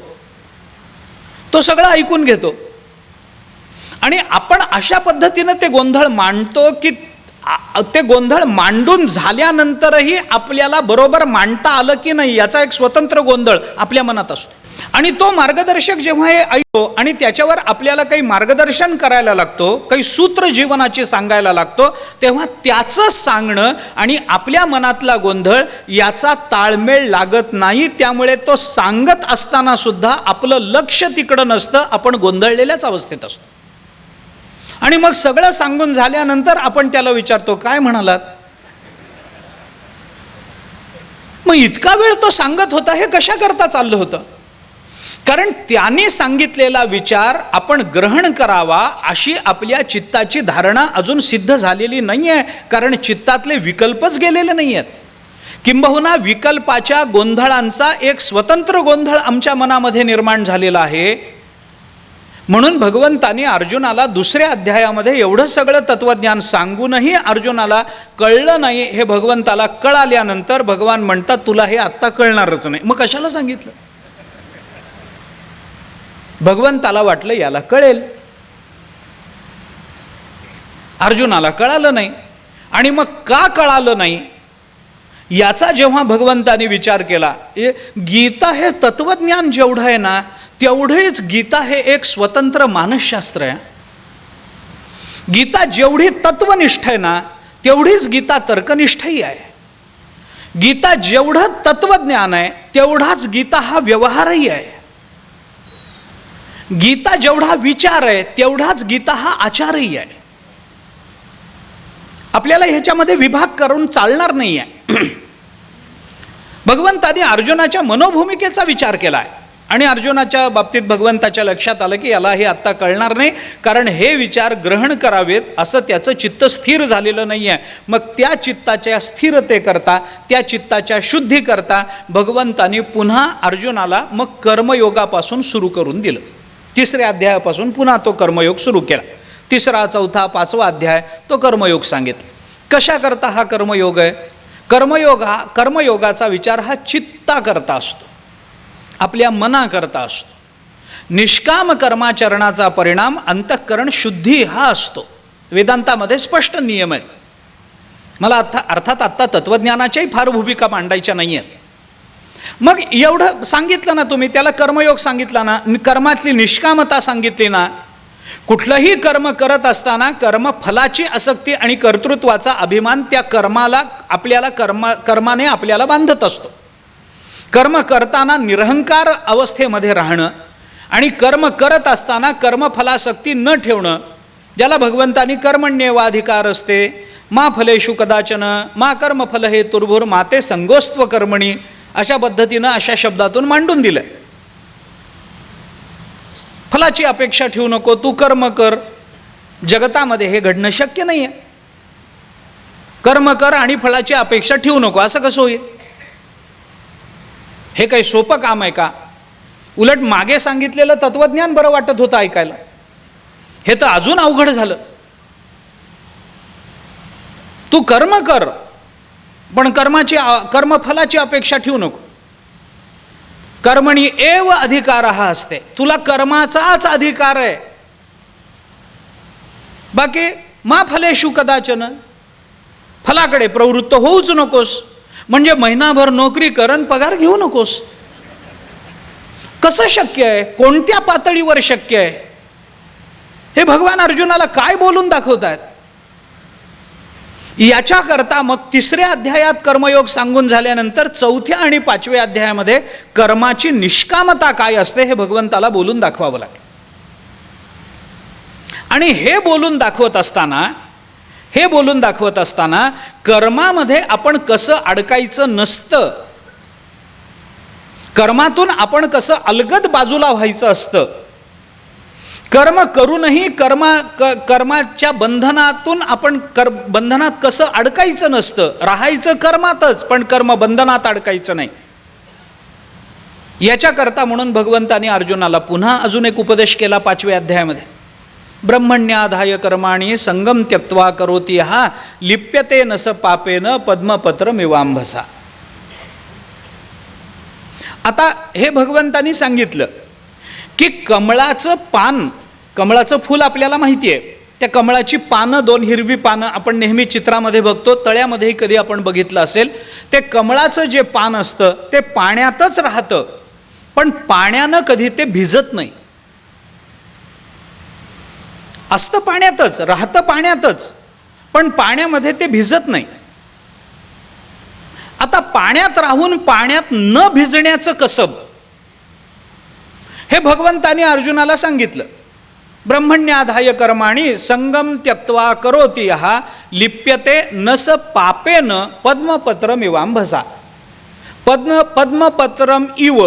तो सगळं ऐकून घेतो आणि आपण अशा पद्धतीनं ते गोंधळ मांडतो की ते गोंधळ मांडून झाल्यानंतरही आपल्याला बरोबर मांडता आलं की नाही याचा एक स्वतंत्र गोंधळ आपल्या मनात असतो. आणि तो मार्गदर्शक जेव्हा हे ऐकतो आणि त्याच्यावर आपल्याला काही मार्गदर्शन करायला लागतो, काही सूत्र जीवनाची सांगायला लागतो, तेव्हा त्याचं सांगणं आणि आपल्या मनातला गोंधळ याचा ताळमेळ लागत नाही. त्यामुळे तो सांगत असताना सुद्धा आपलं लक्ष तिकडं नसतं, आपण गोंधळलेल्याच अवस्थेत असतो. आणि मग सगळं सांगून झाल्यानंतर आपण त्याला विचारतो, काय म्हणालात? मग इतका वेळ तो सांगत होता हे कशा करता चाललं होतं? कारण त्याने सांगितलेला विचार आपण ग्रहण करावा अशी आपल्या चित्ताची धारणा अजून सिद्ध झालेली नाही आहे. कारण चित्तातले विकल्पच गेलेले नाही आहेत. किंबहुना विकल्पाच्या गोंधळांचा एक स्वतंत्र गोंधळ आमच्या मनामध्ये निर्माण झालेला आहे. म्हणून भगवंतानी अर्जुनाला दुसऱ्या अध्यायामध्ये एवढं सगळं तत्वज्ञान सांगूनही अर्जुनाला कळलं नाही. हे भगवंताला कळाल्यानंतर भगवान म्हणतात, तुला हे आत्ता कळणारच नाही. मग कशाला सांगितलं? भगवंताला वाटलं याला कळेल, अर्जुनाला कळालं नाही. आणि मग का कळालं नाही याचा जेव्हा भगवंताने विचार केला, गीता हे तत्वज्ञान जेवढं आहे ना तेवढेच गीता हे एक स्वतंत्र मानसशास्त्र आहे. गीता जेवढी तत्वनिष्ठ आहे ना तेवढीच गीता तर्कनिष्ठही आहे. गीता जेवढं तत्वज्ञान आहे तेवढाच गीता हा व्यवहारही आहे. गीता जेवढा विचार आहे तेवढाच गीता हा आचारही आहे. आपल्याला ह्याच्यामध्ये विभाग करून चालणार नाही आहे. भगवंताने अर्जुनाच्या मनोभूमिकेचा विचार केला आहे आणि अर्जुनाच्या बाबतीत भगवंताच्या लक्षात आलं की याला हे आत्ता कळणार नाही, कारण हे विचार ग्रहण करावेत असं त्याचं चित्त स्थिर झालेलं नाही आहे. मग त्या चित्ताच्या स्थिरतेकरता, त्या चित्ताच्या शुद्धीकरता भगवंताने पुन्हा अर्जुनाला मग कर्मयोगापासून सुरू करून दिलं. तिसऱ्या अध्यायापासून पुन्हा तो कर्मयोग सुरू केला. तिसरा, चौथा, पाचवा अध्याय तो कर्मयोग सांगितला. कशा करता हा कर्मयोग आहे? कर्मयोगाचा विचार हा चित्ताकरता असतो, आपल्या मनाकरता असतो. निष्काम कर्माचरणाचा परिणाम अंतःकरण शुद्धी हा असतो. वेदांतामध्ये स्पष्ट नियम आहेत. मला अर्थात आत्ता तत्वज्ञानाच्याही फार भूमिका मांडायच्या नाही आहेत. मग एवढं सांगितलं ना तुम्ही, त्याला कर्मयोग सांगितला ना, कर्मातली निष्कामता सांगितली ना. कुठलंही कर्म करत असताना कर्मफलाची आसक्ती आणि कर्तृत्वाचा अभिमान त्या कर्माने आपल्याला बांधत असतो. कर्म करताना निरहंकार अवस्थेमध्ये राहणं आणि कर्म करत असताना कर्मफलासक्ती न ठेवणं, ज्याला भगवंतानी कर्मण्येवाधिकार असते मा फलेषु कदाचन मा कर्मफल हे तुर्भुर माते संगोस्त्व कर्मणी, अशा पद्धतीनं अशा शब्दातून मांडून दिलं. फलाची अपेक्षा ठेवू नको, तू कर्म कर. जगतामध्ये हे घडणं शक्य नाही आहे. कर्म कर आणि फळाची अपेक्षा ठेवू नको, असं कसं होईल? हे काही सोपं काम आहे का? उलट मागे सांगितलेलं तत्वज्ञान बरं वाटत होतं ऐकायला, हे तर अजून अवघड झालं. तू कर्म कर पण कर्मफलाची अपेक्षा ठेवू नको. कर्मणी एव अधिकार हा असते, तुला कर्माचाच अधिकार आहे. बाकी मा फलेषु कदाचन, फलाकडे प्रवृत्त होऊच नकोस. म्हणजे महिनाभर नोकरी कर आणि पगार घेऊ नकोस. कसं शक्य आहे? कोणत्या पातळीवर शक्य आहे? हे भगवान अर्जुनाला काय बोलून दाखवतात? याच्याकरता मग 3ऱ्या अध्यायात कर्मयोग सांगून झाल्यानंतर 4थ्या आणि 5व्या अध्यायामध्ये कर्माची निष्कामता काय असते हे भगवंताला बोलून दाखवावं लागेल. आणि हे बोलून दाखवत असताना कर्मामध्ये आपण कसं अडकायचं नसतं, कर्मातून आपण कसं अलगद बाजूला व्हायचं असतं, कर्म करूनही कर्माच्या बंधनातून आपण बंधनात कसं अडकायचं नसतं, राहायचं कर्मातच पण कर्म बंधनात अडकायचं नाही. याच्याकरता म्हणून भगवंताने अर्जुनाला पुन्हा अजून एक उपदेश केला 5व्या अध्यायामध्ये. ब्रह्मण्याधाय कर्माणि संगम त्यक्त्वा करोति हा लिप्यते नस पापेन पद्मपत्रमिवांभसा. आता हे भगवंतानी सांगितलं की कमळाचं फूल आपल्याला माहिती आहे. त्या कमळाची पानं, 2 हिरवी पानं आपण नेहमी चित्रामध्ये बघतो, तळ्यामध्येही कधी आपण बघितलं असेल. ते कमळाचं जे पान असतं ते पाण्यातच राहतं, पण पाण्यानं कधी ते भिजत नाही. असतं पाण्यातच, राहतं पाण्यातच, पण पाण्यामध्ये ते भिजत नाही. आता पाण्यात राहून पाण्यात न भिजण्याचं कसब हे भगवंतानी अर्जुनाला सांगितलं. ब्रह्मण्याधाय कर्माणि संगम त्यक्त्वा करोति हा लिप्यते नस पापेन पद्मपत्रमिवांभसा. पद्मपत्रम इव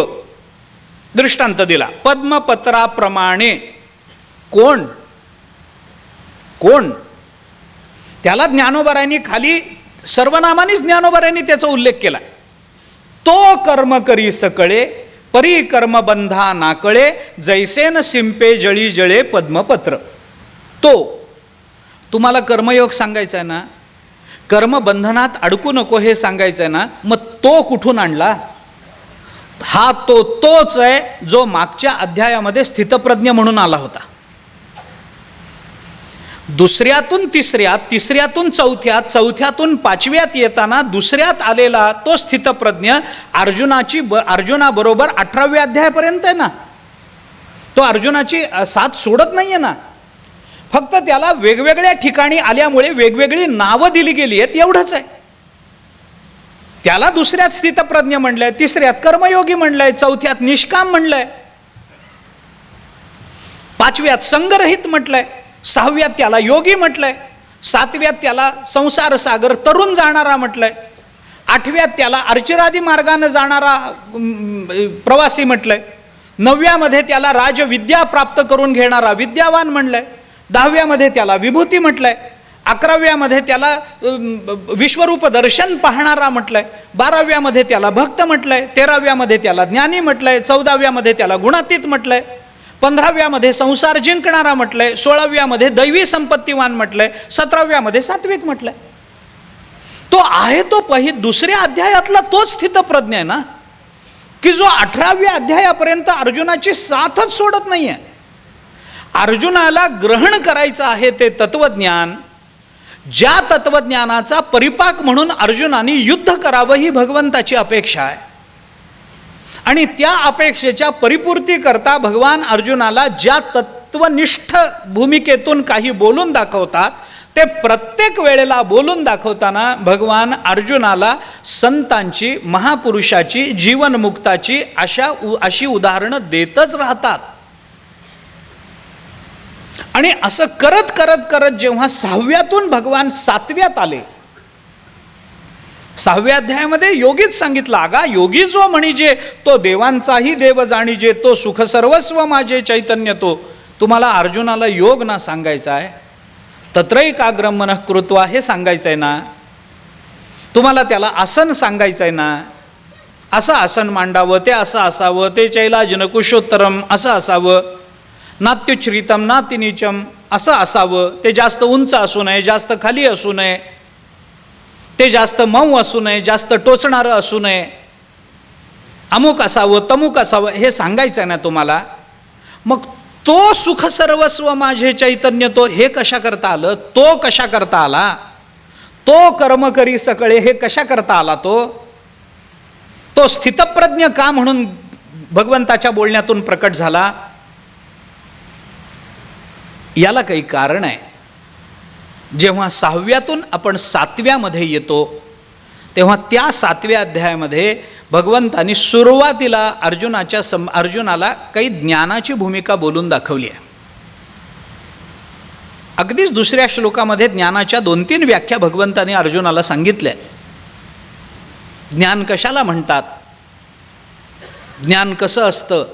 दृष्टांत दिला. पद्मपत्राप्रमाणे कोण त्याला ज्ञानोबरायांनी खाली सर्वनामानेच ज्ञानोबरायांनी त्याचा उल्लेख केला. तो कर्म करी सकळे परी कर्म बंधा नाकळे जैसेन सिंपे जळी जळे पद्मपत्र. तो तुम्हाला कर्मयोग सांगायचा आहे ना, कर्म बंधनात अडकू नको हे सांगायचं आहे ना, मग तो कुठून आणला? हा तोच आहे जो मागच्या अध्यायामध्ये स्थितप्रज्ञ म्हणून आला होता. 2ऱ्यातून 3ऱ्यात, 3ऱ्यातून 4थ्यात, 4थ्यातून 5व्यात येताना 2ऱ्यात आलेला तो स्थितप्रज्ञ अर्जुनाबरोबर 18व्या अध्यायापर्यंत आहे ना. तो अर्जुनाची साथ सोडत नाहीये ना. फक्त त्याला वेगवेगळ्या ठिकाणी आल्यामुळे वेगवेगळी नावं दिली गेली आहेत एवढंच आहे. त्याला 2ऱ्यात स्थितप्रज्ञ म्हणलंय, 3ऱ्यात कर्मयोगी म्हणलंय, 4थ्यात निष्काम म्हणलंय, 5व्यात संगरहित म्हटलंय, 6व्यात त्याला योगी म्हटलंय, 7व्यात त्याला संसार सागर तरुण जाणारा म्हटलंय, 8व्यात त्याला अर्चिरादी मार्गाने जाणारा प्रवासी म्हटलंय, 9व्यामध्ये त्याला राजविद्या प्राप्त करून घेणारा विद्यावान म्हणलंय, 10व्यामध्ये त्याला विभूती म्हटलंय, 11व्यामध्ये त्याला विश्वरूप दर्शन पाहणारा म्हटलंय, 12व्यामध्ये त्याला भक्त म्हटलंय, 13व्यामध्ये त्याला ज्ञानी म्हटलंय, 14व्यामध्ये त्याला गुणातीत म्हटलंय, 15व्यामध्ये संसार जिंकणारा म्हटलंय, 16व्यामध्ये दैवी संपत्तीवान म्हटलंय, 17व्यामध्ये सात्विक म्हटलंय. तो आहे तो 2ऱ्या अध्यायातला तोच स्थितप्रज्ञ आहे ना, की जो 18व्या अध्यायापर्यंत अर्जुनाची साथच सोडत नाहीये. अर्जुनाला ग्रहण करायचं आहे ते तत्वज्ञान, ज्या तत्वज्ञानाचा परिपाक म्हणून अर्जुनाने युद्ध करावं ही भगवंताची अपेक्षा आहे. आणि त्या अपेक्षेच्या परिपूर्तीकरता भगवान अर्जुनाला ज्या तत्वनिष्ठ भूमिकेतून काही बोलून दाखवतात ते प्रत्येक वेळेला बोलून दाखवताना भगवान अर्जुनाला संतांची, महापुरुषाची, जीवनमुक्ताची अशी उदाहरणं देतच राहतात. आणि असं करत करत करत जेव्हा 6व्यातून भगवान 7व्यात आले, 6व्या अध्यायामध्ये योगीच सांगितलं, अगा योगी जो म्हणजे तो देवांचाही देव जाणीजे, तो सुख सर्वस्व माझे चैतन्य तो. तुम्हाला अर्जुनाला योग ना सांगायचा आहे, तत्रैकाग्रम मनः कृत्वा हे सांगायचं आहे ना, तुम्हाला त्याला आसन सांगायचं आहे ना, असं आसन मांडावं, ते असं असावं, ते चैलाजन कुशोत्तरम असं असावं, नात्युच्छ्रितम नातिनीचम असं असावं, ते जास्त उंच असू नये, जास्त खाली असू नये, ते जास्त मऊ असू नये, जास्त टोचणारं असू नये, अमुक असावं तमुक असावं हे सांगायचं आहे ना तुम्हाला. मग तो सुख सर्वस्व माझे चैतन्य तो, हे कशा करता आलं? तो कशा करता आला? तो कर्म करी सकळे, हे कशा करता आला? तो स्थितप्रज्ञ का म्हणून भगवंताच्या बोलण्यातून प्रकट झाला? याला काही कारण आहे. जेव्हा 6व्यातून आपण 7व्यामध्ये येतो तेव्हा त्या 7व्या अध्यायामध्ये भगवंतांनी सुरुवातीला अर्जुनाला काही ज्ञानाची भूमिका बोलून दाखवली आहे. अगदीच दुसऱ्या श्लोकामध्ये ज्ञानाच्या 2-3 व्याख्या भगवंतांनी अर्जुनाला सांगितल्या. ज्ञान कशाला म्हणतात, ज्ञान कसं असतं,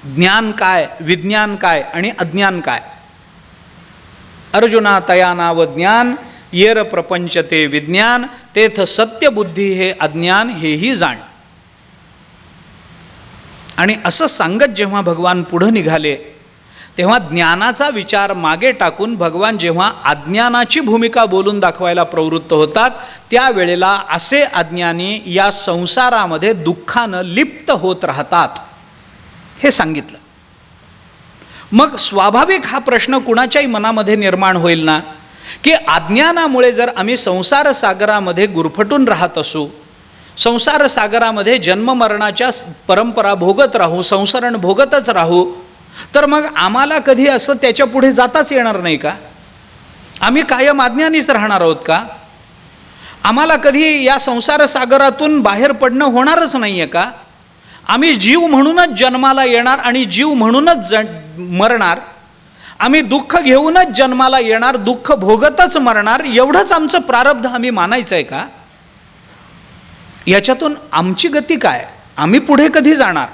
ज्ञान काय, विज्ञान काय आणि अज्ञान काय. अर्जुना तया नाव ज्ञान येर प्रपंचते विज्ञान तेथ सत्य बुद्धी हे अज्ञान हेही जाण. आणि असं सांगत जेव्हा भगवान पुढे निघाले तेव्हा ज्ञानाचा विचार मागे टाकून भगवान जेव्हा अज्ञानाची भूमिका बोलून दाखवायला प्रवृत्त होतात त्यावेळेला असे अज्ञानी या संसारामध्ये दुःखानं लिप्त होत राहतात हे सांगितलं. मग स्वाभाविक हा प्रश्न कुणाच्याही मनामध्ये निर्माण होईल ना की अज्ञानामुळे जर आम्ही संसार सागरामध्ये गुरफटून राहत असू, संसार सागरामध्ये जन्ममरणाच्या परंपरा भोगत राहू, संसरण भोगतच राहू, तर मग आम्हाला कधी असं त्याच्या पुढे जाताच येणार नाही का? आम्ही कायम अज्ञानीच राहणार आहोत का? आम्हाला कधी या संसार सागरातून बाहेर पडणं होणारच नाही आहे का? आम्ही जीव म्हणूनच जन्माला येणार आणि जीव म्हणूनच मरणार. आम्ही दुःख घेऊनच जन्माला येणार, दुःख भोगतच मरणार, एवढंच आमचं प्रारब्ध आम्ही मानायचं आहे का? याच्यातून आमची गती काय? आम्ही पुढे कधी जाणार?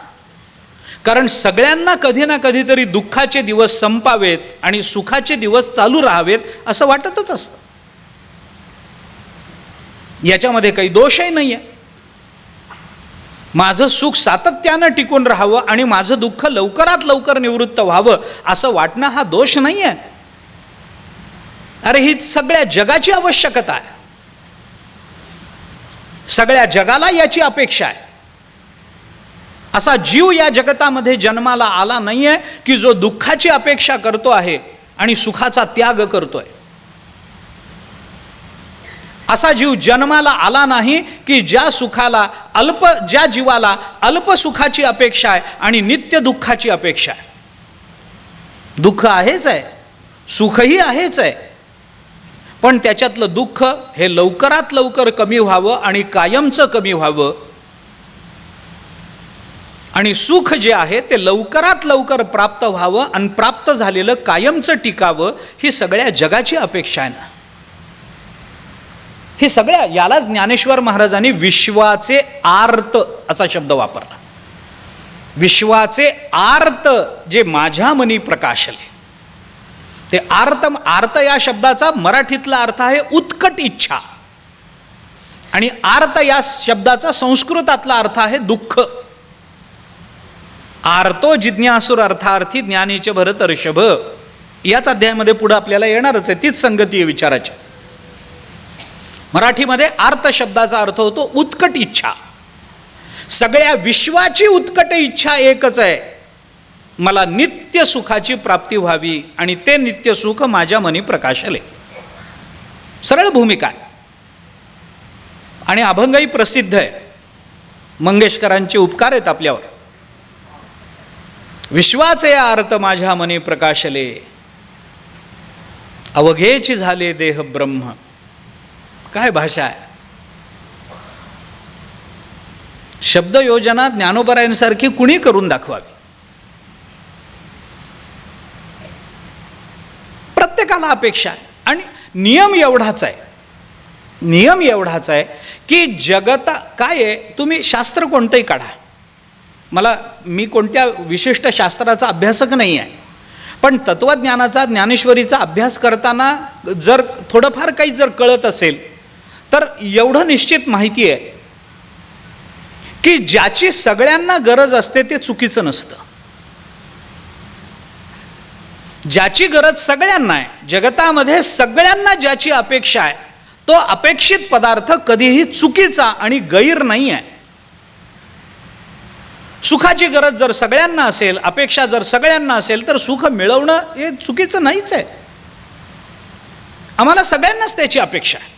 कारण सगळ्यांना कधी ना कधीतरी दुःखाचे दिवस संपावेत आणि सुखाचे दिवस चालू राहावेत असं वाटतच असतं. याच्यामध्ये काही दोषही नाही आहे. माझं सुख सातत्यानं टिकून राहावं आणि माझं दुःख लवकरात लवकर निवृत्त व्हावं असं वाटणं हा दोष नाही आहे. अरे ही सगळ्या जगाची आवश्यकता आहे, सगळ्या जगाला याची अपेक्षा आहे. असा जीव या जगतामध्ये जन्माला आला नाहीये की जो दुःखाची अपेक्षा करतो आहे आणि सुखाचा त्याग करतोय. असा जीव जन्माला आला नाही की ज्या जीवाला अल्प सुखाची अपेक्षा आहे आणि नित्य दुःखाची अपेक्षा आहे. दुःख आहेच आहे, सुखही आहेच आहे, पण त्याच्यातलं दुःख हे लवकरात लवकर कमी व्हावं आणि कायमचं कमी व्हावं आणि सुख जे आहे ते लवकरात लवकर प्राप्त व्हावं आणि प्राप्त झालेलं कायमचं टिकावं ही सगळ्या जगाची अपेक्षा आहे ना. ही सगळ्या, यालाच ज्ञानेश्वर महाराजांनी विश्वाचे आर्त असा शब्द वापरला. विश्वाचे आर्त जे माझ्या मनी प्रकाशले, ते आर्त या शब्दाचा मराठीतला अर्थ आहे उत्कट इच्छा आणि आर्त या शब्दाचा संस्कृतातला अर्थ आहे दुःख. आर्तो जिज्ञासुर अर्थार्थी ज्ञानीचे भरत ऋषभ, याच अध्यायामध्ये पुढे आपल्याला येणारच आहे. तीच संगती आहे विचाराची. मराठीमध्ये आर्त शब्दाचा अर्थ होतो उत्कट इच्छा. सगळ्या विश्वाची उत्कट इच्छा एकच आहे, मला नित्य सुखाची प्राप्ती व्हावी आणि ते नित्य सुख माझ्या मनी प्रकाशले. सरळ भूमिका आहे आणि अभंगही प्रसिद्ध आहे. मंगेशकरांचे उपकार आहेत आपल्यावर. विश्वाचे आर्त माझ्या मनी प्रकाशले, अवघेची झाले देह ब्रह्म. काय भाषा आहे! शब्द योजना ज्ञानोबरायांसारखी कुणी करून दाखवावी. प्रत्येकाला अपेक्षा आहे आणि नियम एवढाच आहे की जगता काय आहे. तुम्ही शास्त्र कोणतंही काढा, मी कोणत्या विशिष्ट शास्त्राचा अभ्यासक नाही आहे, पण तत्वज्ञानाचा ज्ञानेश्वरीचा अभ्यास करताना जर थोडंफार काही जर कळत असेल तर एवढं निश्चित माहिती आहे की ज्याची सगळ्यांना गरज असते ते चुकीचं नसतं. ज्याची गरज सगळ्यांना आहे, जगतामध्ये सगळ्यांना ज्याची अपेक्षा आहे, तो अपेक्षित पदार्थ कधीही चुकीचा आणि गैर नाही आहे. सुखाची गरज जर सगळ्यांना असेल, अपेक्षा जर सगळ्यांना असेल, तर सुख मिळवणं हे चुकीचं नाहीच आहे. आम्हाला सगळ्यांनाच त्याची अपेक्षा आहे.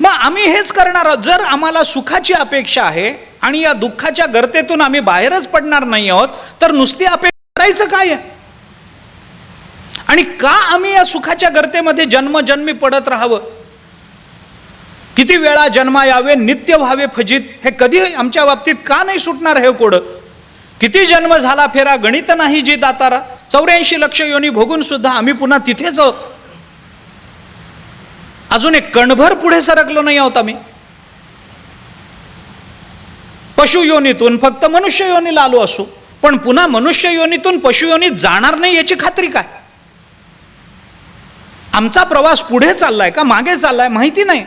मग आम्ही हेच करणार आहोत. जर आम्हाला सुखाची अपेक्षा आहे आणि या दुःखाच्या गर्तेतून आम्ही बाहेरच पडणार नाही आहोत, तर नुसती अपेक्षा करायचं काय आहे? आणि का आम्ही या सुखाच्या गर्तेमध्ये जन्मजन्मी पडत राहावं? किती वेळा जन्मा यावे नित्य व्हावे फजित, हे कधी आमच्या बाबतीत का नाही सुटणार हे कोड? किती जन्म झाला फेरा गणित नाही जी दातारा, 84 लक्ष योनी भोगून सुद्धा आम्ही पुन्हा तिथेच आहोत. अजून एक कणभर पुढे सरकलो नाही आहोत आम्ही. पशु योनीतून फक्त मनुष्य योनीला आलो असू, पण पुन्हा मनुष्य योनीतून पशु योनीत जाणार नाही याची खात्री काय? आमचा प्रवास पुढे चाललाय का मागे चाललाय माहिती नाही.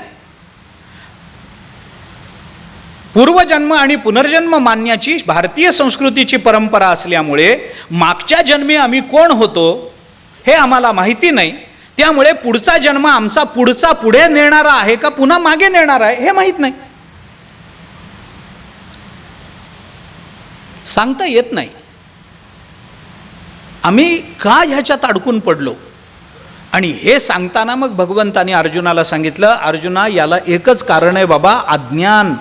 पूर्वजन्म आणि पुनर्जन्म मानण्याची भारतीय संस्कृतीची परंपरा असल्यामुळे मागच्या जन्मी आम्ही कोण होतो हे आम्हाला माहिती नाही. त्यामुळे पुढचा जन्म आमचा पुढचा पुढे नेणारा आहे का पुन्हा मागे नेणारा आहे हे माहित नाही, सांगता येत नाही. आम्ही का ह्याच्यात अडकून पडलो? आणि हे सांगताना मग भगवंतानी अर्जुनाला सांगितलं, अर्जुना याला एकच कारण आहे बाबा, अज्ञान.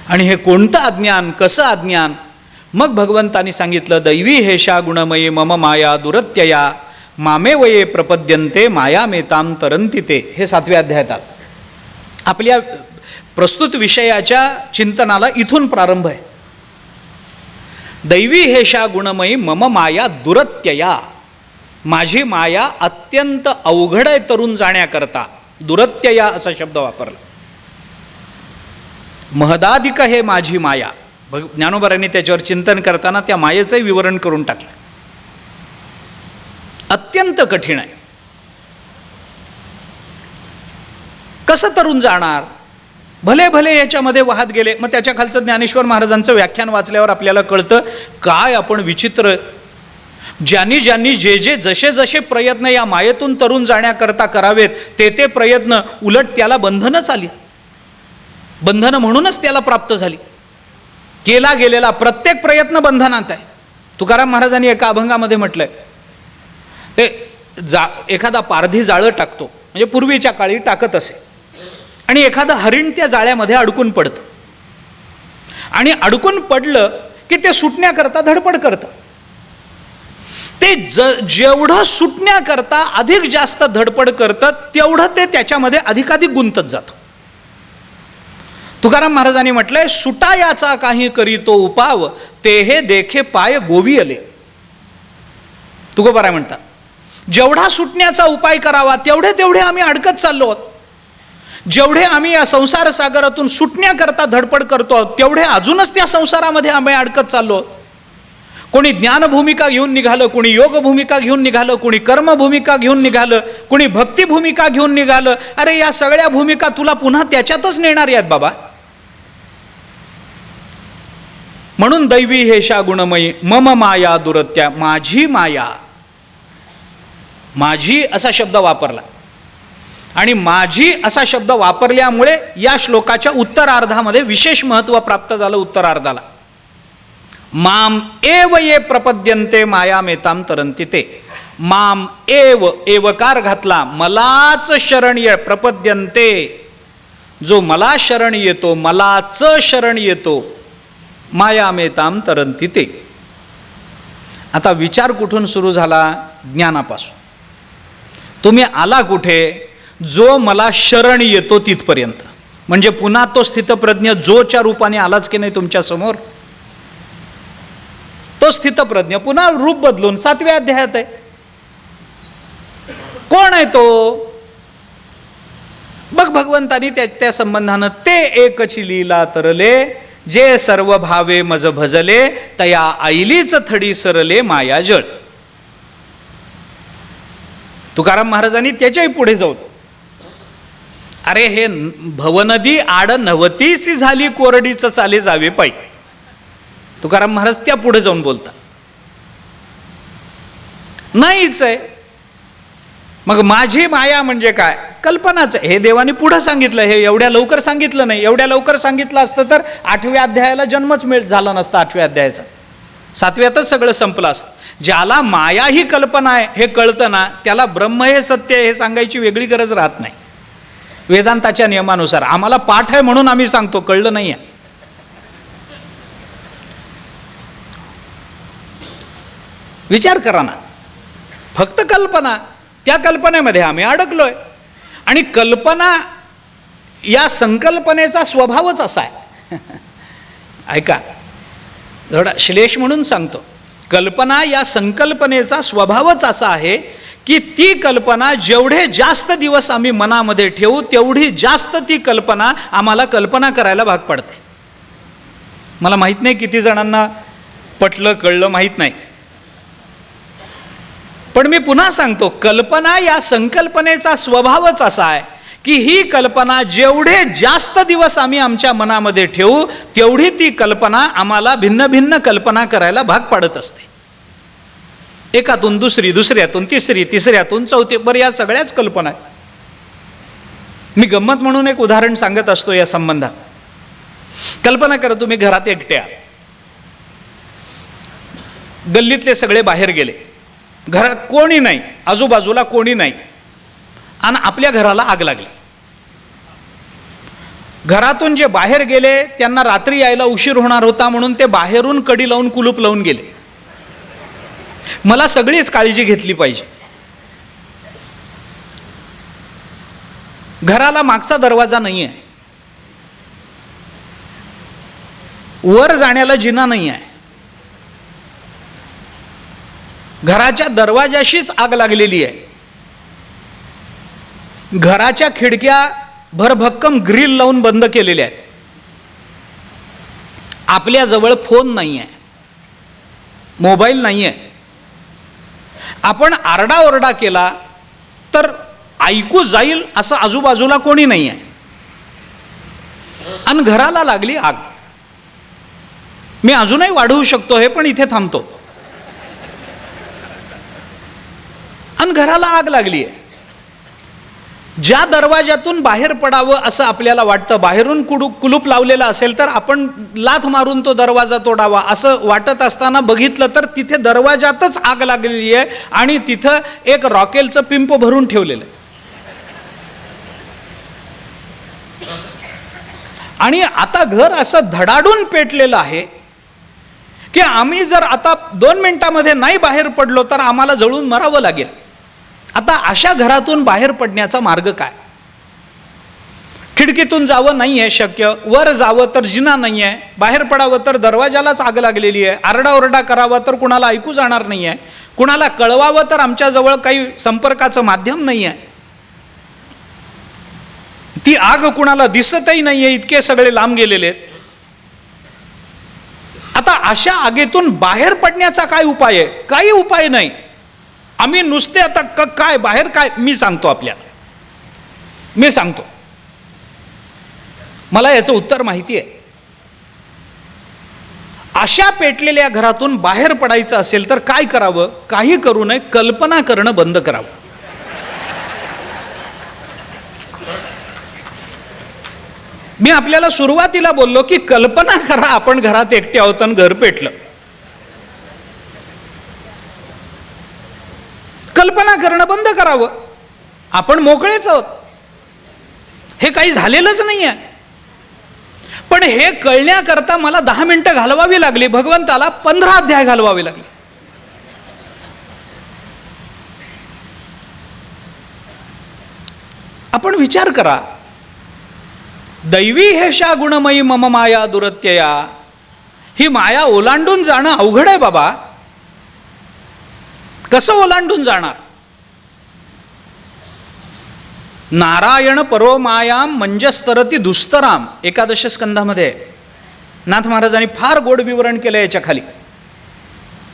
आणि हे कोणतं अज्ञान, कसं अज्ञान? मग भगवंतानी सांगितलं, दैवी हेषा गुणमयी मम माया दुरत्यया मामे वये प्रपद्यन्ते माया मेताम तरंती ते. हे 7व्या अध्यायात आपल्या प्रस्तुत विषयाच्या चिंतनाला इथून प्रारंभ आहे. दैवी हेषा गुणमयी मम माया दुरत्यया, माझी माया अत्यंत अवघड आहे तरुण जाण्याकरता. दुरत्यया असा शब्द वापरला. महदाधिक हे माझी माया. ज्ञानोबारांनी त्याच्यावर चिंतन करताना त्या मायेचंही विवरण करून टाकलं. अत्यंत कठीण आहे. कसं तरुण जाणार? भले भले याच्यामध्ये वाहत गेले. मग त्याच्या खालचं ज्ञानेश्वर महाराजांचं व्याख्यान वाचल्यावर आपल्याला कळतं काय आपण विचित्र. ज्यांनी ज्यांनी जे जे जसे जसे प्रयत्न या मायेतून तरुण जाण्याकरता करावेत ते प्रयत्न उलट त्याला बंधनच आली. बंधनं म्हणूनच त्याला प्राप्त झाली. केला गेलेला प्रत्येक प्रयत्न बंधनात आहे. तुकाराम महाराजांनी एका अभंगामध्ये म्हटलंय, ते एखादा पारधी जाळं टाकतो, म्हणजे पूर्वीच्या काळी टाकत असे, आणि एखादं हरिण त्या जाळ्यामध्ये अडकून पडतं. आणि अडकून पडलं की ते सुटण्याकरता धडपड करतं. ते जेवढं सुटण्याकरता अधिक जास्त धडपड करतं तेवढं ते त्याच्यामध्ये अधिकाधिक गुंतत जातं. तुकाराम महाराजांनी म्हटलंय, सुटायाचा काही करीतो उपाव ते हे देखे पाय गोवियले. तुकोबाराय म्हणतात, जेवढा सुटण्याचा उपाय करावा तेवढे तेवढे आम्ही अडकत चाललो आहोत. जेवढे आम्ही या संसार सागरातून सुटण्याकरता धडपड करतो आहोत तेवढे अजूनच त्या संसारामध्ये आम्ही अडकत चाललो आहोत. कोणी ज्ञान भूमिका घेऊन निघालं, कोणी योग भूमिका घेऊन निघालं, कोणी कर्म भूमिका घेऊन निघालं, कोणी भक्ती भूमिका घेऊन निघालं. अरे या सगळ्या भूमिका तुला पुन्हा त्याच्यातच नेणार आहेत बाबा. म्हणून दैवी हेषा गुणमयी मम माया दुरत्या, माझी माया, माझी असा शब्द वापरला. आणि माझी असा शब्द वापरल्यामुळे या श्लोकाच्या उत्तरार्धामध्ये विशेष महत्त्व प्राप्त झालं. उत्तरार्धाला माम एव ये प्रपद्यन्ते माया मेताम तरंती ते. माम एव, एवकार घातला, मलाच शरण ये. प्रपद्यन्ते, जो मला शरण येतो, मलाच शरण येतो, माया मेताम तरंती ते. आता विचार कुठून सुरू झाला? ज्ञानापासून. तुम्ही आला कुठे? जो मला शरण येतो तिथपर्यंत. म्हणजे पुन्हा तो स्थितप्रज्ञ जोच्या रूपाने आलाच की नाही तुमच्या समोर, तो स्थितप्रज्ञ पुन्हा रूप बदलून 7व्या अध्यायात आहे. कोण आहे तो? बघ भगवंतानी त्या संबंधानं, ते एकची लीला तरले जे सर्व भावे मज भजले तया आईलीच थडी सरले माया जळ. तुकाराम महाराजांनी त्याच्याही पुढे जाऊन, अरे हे भवनदी आड नवतीसी झाली कोरडीच चाले जावे पायी. तुकाराम महाराज त्या पुढे जाऊन बोलतात, नाहीच आहे. मग माझी माया म्हणजे काय? कल्पनाच आहे. हे देवाने पुढं सांगितलं, हे एवढ्या लवकर सांगितलं नाही. एवढ्या लवकर सांगितलं असतं तर 8व्या अध्यायाला जन्मच झाला नसता. 8व्या अध्यायाचा 7व्यातच सगळं संपलं असतं. ज्याला माया ही कल्पना आहे हे कळतं ना, त्याला ब्रह्म हे सत्य हे सांगायची वेगळी गरज राहत नाही. वेदांताच्या नियमानुसार आम्हाला पाठ आहे म्हणून आम्ही सांगतो, कळलं नाही आहे. विचार करा ना, फक्त कल्पना, त्या कल्पनेमध्ये आम्ही अडकलोय. आणि कल्पना या संकल्पनेचा स्वभावच असा आहे. ऐका, थोडा श्लेष म्हणून सांगतो. कल्पना या संकल्पनेचा स्वभावच असा आहे की ती कल्पना जेवढे जास्त दिवस आम्ही मनामध्ये ठेवू तेवढी जास्त ती कल्पना आम्हाला कल्पना करायला भाग पडते. मला माहीत नाही किती जणांना पटलं कळलं माहीत नाही, पण मी पुन्हा सांगतो, कल्पना या संकल्पनेचा स्वभावच असा आहे की ही कल्पना जेवढे जास्त दिवस आम्ही आमच्या मनामध्ये ठेवू तेवढी ती कल्पना आम्हाला भिन्न भिन्न कल्पना करायला भाग पाडत असते. एकातून दुसरी, दुसऱ्यातून तिसरी, तिसऱ्यातून चौथी, बरं या सगळ्याच कल्पना आहेत. मी गंमत म्हणून एक उदाहरण सांगत असतो या संबंधात. कल्पना करा तुम्ही घरात एकटे आहात, गल्लीतले सगळे बाहेर गेले, घरात कोणी नाही, आजूबाजूला कोणी नाही, आणि आपल्या घराला आग लागली. घरातून जे बाहेर गेले त्यांना रात्री यायला उशीर होणार होता म्हणून ते बाहेरून कडी लावून कुलूप लावून गेले. मला सगळीच काळजी घेतली पाहिजे. घराला मागचा दरवाजा नाही आहे, वर जाण्याला जिना नाही आहे, घराच्या दरवाजाशीच आग लागलेली आहे, घराच्या खिडक्या भरभक्कम ग्रिल लावून बंद केलेल्या आहेत, आपल्याजवळ फोन नाही आहे, मोबाईल नाही आहे, आपण आरडाओरडा केला तर ऐकू जाईल असं आजूबाजूला कोणी नाही आहे, आणि घराला लागली आग. मी अजूनही वाढवू शकतो हे, पण इथे थांबतो. आणि घराला आग लागली आहे. ज्या दरवाजातून बाहेर पडावं असं आपल्याला वाटतं, बाहेरून कुलूप लावलेला असेल तर आपण लाथ मारून तो दरवाजा तोडावा असं वाटत असताना बघितलं तर तिथे दरवाजातच आग लागलेली आहे आणि तिथं एक रॉकेलचं पिंप भरून ठेवलेलं आहे. आणि आता घर असं धडाडून पेटलेलं आहे की आम्ही जर आता 2 मिनिटांमध्ये नाही बाहेर पडलो तर आम्हाला जळून मरावं लागेल. आता अशा घरातून बाहेर पडण्याचा मार्ग काय? खिडकीतून जावं नाही आहे शक्य, वर जावं तर जिना नाही आहे, बाहेर पडावं तर दरवाजालाच आग लागलेली आहे, आरडाओरडा करावा तर कुणाला ऐकू जाणार नाही आहे, कुणाला कळवावं तर आमच्याजवळ काही संपर्काचं माध्यम नाही आहे, ती आग कुणाला दिसतही नाही आहे, इतके सगळे लांब गेलेले आहेत. आता अशा आगीतून बाहेर पडण्याचा काय उपाय आहे? काही उपाय नाही. आम्ही नुसते आता काय बाहेर काय, मी सांगतो आपल्याला, मी सांगतो, मला याचं उत्तर माहिती आहे. अशा पेटलेल्या घरातून बाहेर पडायचं असेल तर काय करावं? काही करू नये, कल्पना करणं बंद करावं. मी आपल्याला सुरुवातीला बोललो की कल्पना करा आपण घरात एकटे आहोत आणि घर पेटलं. कल्पना करणं बंद करावं. आपण मोकळेच आहोत, हे काही झालेलंच नाही आहे. पण हे कळण्याकरता मला 10 मिनिटं घालवावी लागली, भगवंताला 15 अध्याय घालवावे लागले. आपण विचार करा, दैवी हेषा गुणमयी मम माया दुरत्यया, ही माया ओलांडून जाणं अवघड आहे बाबा. कसं ओलांडून जाणार? नारायण परो मायाम मंजस्तरती दुस्तराम, 11 स्कंधामध्ये नाथ महाराजांनी फार गोड विवरण केलं याच्या खाली.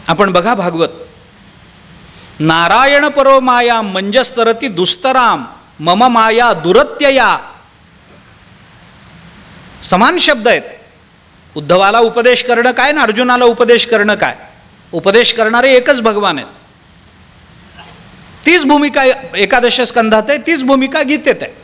आपण बघा भागवत, नारायण परो मायाम मंजस्तरती दुस्तराम मम माया दुरत्यया, समान शब्द आहेत. उद्धवाला उपदेश करणं काय ना अर्जुनाला उपदेश करणं काय? उपदेश करणारे एकच भगवान आहेत. तीच भूमिका एकादश स्कंधात आहे, तीच भूमिका गीतेत आहे.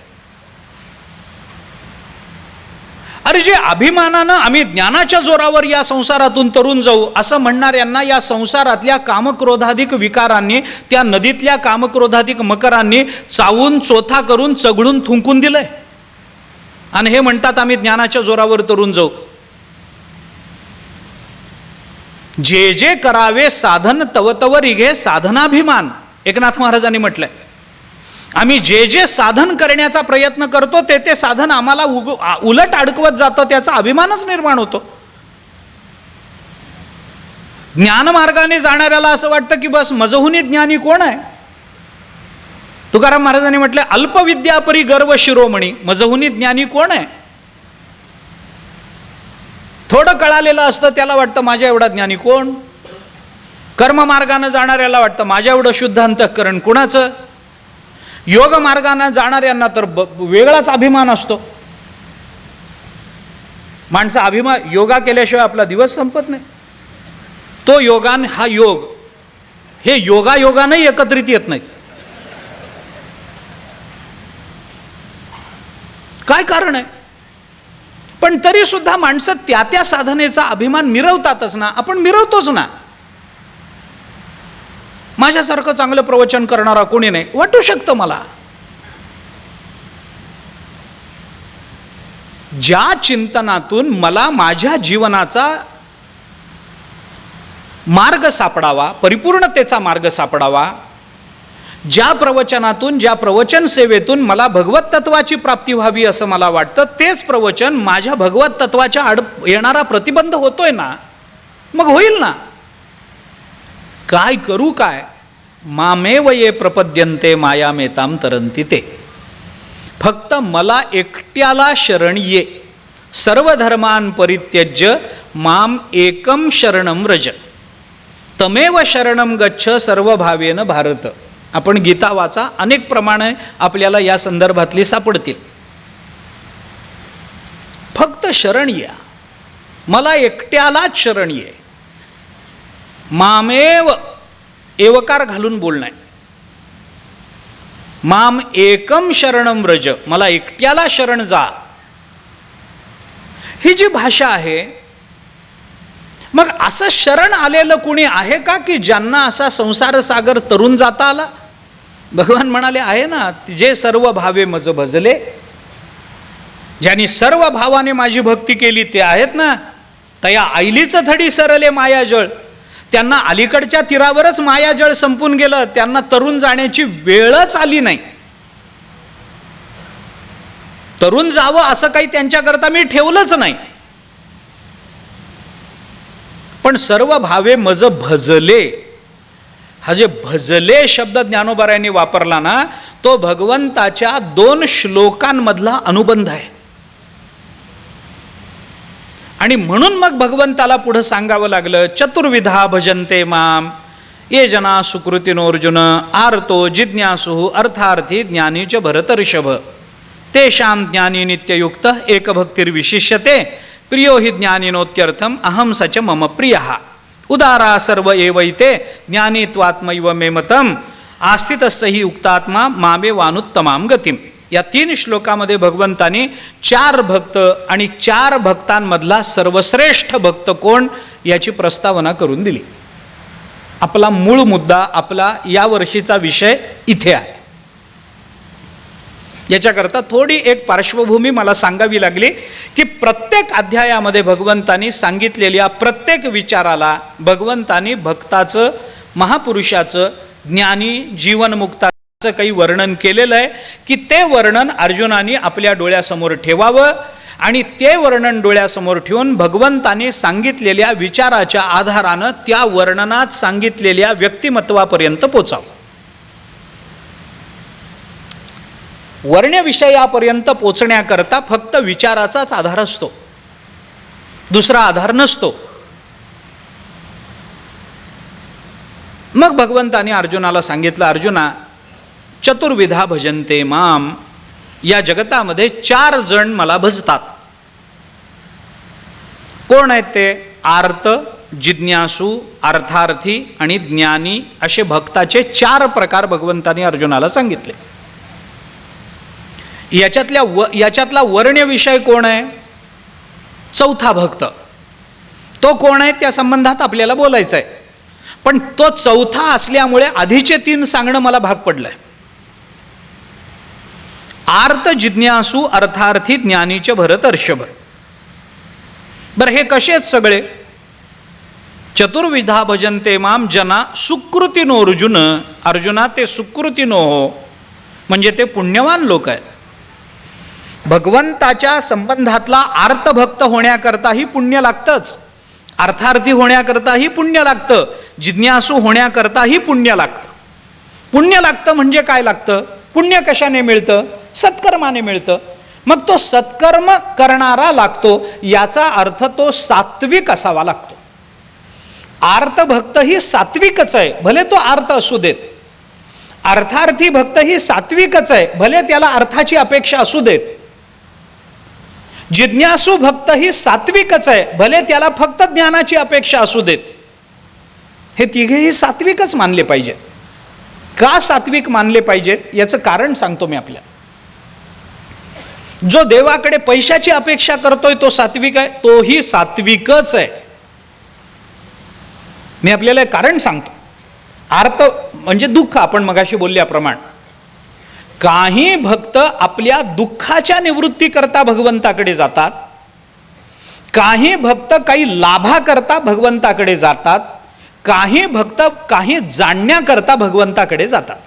अरे जे अभिमानानं आम्ही ज्ञानाच्या जोरावर या संसारातून तरुण जाऊ असं म्हणणाऱ्यांना या संसारातल्या कामक्रोधाधिक विकारांनी, त्या नदीतल्या कामक्रोधाधिक मकरांनी चावून चोथा करून चगळून थुंकून दिलंय आणि हे म्हणतात आम्ही ज्ञानाच्या जोरावर तरुण जाऊ. जे जे करावे साधन तव तव रिघे साधनाभिमान, एकनाथ महाराजांनी म्हटलंय. आम्ही जे जे साधन करण्याचा प्रयत्न करतो ते ते साधन आम्हाला उलट अडकवत जातं, त्याचा अभिमानच निर्माण होतो. ज्ञानमार्गाने जाणाऱ्याला असं वाटतं की बस मजहुनी ज्ञानी कोण आहे. तुकाराम महाराजांनी म्हटलं अल्पविद्यापरी गर्व शिरोमणी, मजहुनी ज्ञानी कोण आहे. थोडं कळालेलं असतं त्याला वाटतं माझ्या एवढा ज्ञानी कोण. कर्ममार्गानं जाणाऱ्याला वाटतं माझ्या एवढं शुद्ध अंतःकरण कुणाचं. योग मार्गाने जाणाऱ्यांना तर वेगळाच अभिमान असतो. माणसं अभिमान, योगा केल्याशिवाय आपला दिवस संपत नाही. तो योगान हा योग हे योगायोगानंही एकत्रित येत नाहीत. काय कारण आहे. पण तरी सुद्धा माणसं त्या त्या साधनेचा अभिमान मिरवतातच ना. आपण मिरवतोच ना. माझ्यासारखं चांगलं प्रवचन करणारा कोणी नाही वाटू शकतं मला. ज्या चिंतनातून मला माझ्या जीवनाचा मार्ग सापडावा, परिपूर्णतेचा मार्ग सापडावा, ज्या प्रवचनातून, ज्या प्रवचन सेवेतून मला भगवत तत्वाची प्राप्ती व्हावी असं मला वाटतं, तेच प्रवचन माझ्या भगवत तत्वाच्या आड येणारा प्रतिबंध होतोय ना, मग होईल ना. काय करू काय. मामेव ये प्रपद्यन्ते मायामेताम तरंती ते. फक्त मला एकट्याला शरण ये. सर्व धर्मान परित्यज्य माम एकम शरणम व्रज. तमेव शरणम गच्छ सर्व भावेन भारत. आपण गीता वाचा, अनेक प्रमाणे आपल्याला या संदर्भातली सापडतील. फक्त शरण या, मला एकट्यालाच शरण ये. मामेव एवकार घालून बोलणं आहे. माम एकम शरणम व्रज, मला एकट्याला शरण जा. ही जी भाषा आहे, मग असं शरण आलेलं कुणी आहे का की ज्यांना असा संसार सागर तरुण जाता आला. भगवान म्हणाले आहे ना, जे सर्व भावे मज भजले. ज्यांनी सर्व भावाने माझी भक्ती केली ते आहेत ना. तया आईलीच थडी सरले मायाजळ. त्यांना अलीकडच्या तीरावरच मायाजळ संपून गेलं, त्यांना तरुण जाण्याची वेळच आली नाही. तरुण जावं असं काही त्यांच्याकरता मी ठेवलंच नाही. पण सर्व भावे मज भजले, हा जे भजले शब्द ज्ञानोबारायांनी वापरला ना, तो भगवंताच्या 2 श्लोकांमधला अनुबंध आहे. आणि म्हणून मग भगवंताला पुढे सांगावं लागलं, चतुर्विधा भजन्ते माम ये जना सुकृतिनोर्जुन आर्तो जिज्ञासु अर्थार्थी ज्ञानी च भरतर्षभ. तेषां ज्ञानी नित्ययुक्त एकभक्तिर्विशिष्यते प्रियो हि ज्ञानिनोत्यर्थम अहम सच मम प्रियः. उदारा सर्व एवैते ज्ञानी त्वात्मैव मे मतम आस्थितस्य हि उक्तात्मा मामे वानुत्तमाम गतिम. या 3 श्लोकामध्ये भगवंतानी 4 भक्त आणि 4 भक्तांमधला सर्वश्रेष्ठ भक्त कोण याची प्रस्तावना करून दिली. आपला मूळ मुद्दा, आपला या वर्षीचा विषय इथे आहे. याच्याकरता थोडी एक पार्श्वभूमी मला सांगावी लागली की प्रत्येक अध्यायामध्ये भगवंतानी सांगितलेल्या प्रत्येक विचाराला भगवंतानी भक्ताचं, महापुरुषाचं, ज्ञानी जीवनमुक्ताचं काही वर्णन केलेलं आहे की ते वर्णन अर्जुनाने आपल्या डोळ्यासमोर ठेवावं आणि ते वर्णन डोळ्यासमोर ठेवून भगवंताने सांगितलेल्या विचाराच्या आधारानं त्या वर्णनात सांगितलेल्या व्यक्तिमत्वापर्यंत पोचावं. वर्ण्यविषयापर्यंत पोचण्याकरता फक्त विचाराचाच आधार असतो, दुसरा आधार नसतो. मग भगवंताने अर्जुनाला सांगितलं, अर्जुना चतुर्विधा भजन्ते माम. या जगतामध्ये 4 जण मला भजतात. कोण आहेत ते. आर्त, जिज्ञासू, अर्थार्थी आणि ज्ञानी असे भक्ताचे 4 प्रकार भगवंतांनी अर्जुनाला सांगितले. याच्यातला वर्ण्य विषय कोण आहे? चौथा भक्त. तो कोण आहे त्या संबंधात आपल्याला बोलायचं आहे. पण तो चौथा असल्यामुळे आधीचे 3 सांगणं मला भाग पडलंय. आर्त, जिज्ञासू, अर्थार्थी, ज्ञानीचे भरतर्षभ. बरं, हे कसे आहेत सगळे? चतुर्विधा भजन्ते माम जना सुकृतिनो अर्जुन. अर्जुना, ते सुकृतिनो हो, म्हणजे ते पुण्यवान लोक आहेत. भगवंताच्या संबंधातला आर्तभक्त होण्याकरताही पुण्य लागतंच, अर्थार्थी होण्याकरताही पुण्य लागतं, जिज्ञासू होण्याकरताही पुण्य लागतं. पुण्य लागतं म्हणजे काय लागतं? पुण्य कशाने मिळतं? सत्कर्माने मिळतं. मग तो सत्कर्म करणारा लागतो, याचा अर्थ तो सात्विक असावा लागतो. आर्त भक्त ही सात्विकच आहे, भले तो आर्त असू देत. अर्थार्थी भक्त ही सात्विकच आहे, भले त्याला अर्थाची अपेक्षा असू देत. जिज्ञासू भक्त ही सात्विकच आहे, भले त्याला फक्त ज्ञानाची अपेक्षा असू देत. हे तिघेही सात्विकच मानले पाहिजेत. का सात्विक मानले पाहिजेत याचं कारण सांगतो मी आपल्याला. जो देवाकडे पैशाची अपेक्षा करतोय तो सात्विक आहे, तोही सात्विकच आहे. मी आपल्याला कारण सांगतो. आर्त म्हणजे दुःख, आपण मगाशी बोलल्याप्रमाणे. काही भक्त आपल्या दुःखाच्या निवृत्ती करता भगवंताकडे जातात, काही भक्त काही लाभाकरता भगवंताकडे जातात, काही भक्त काही जाणण्याकरता भगवंताकडे जातात.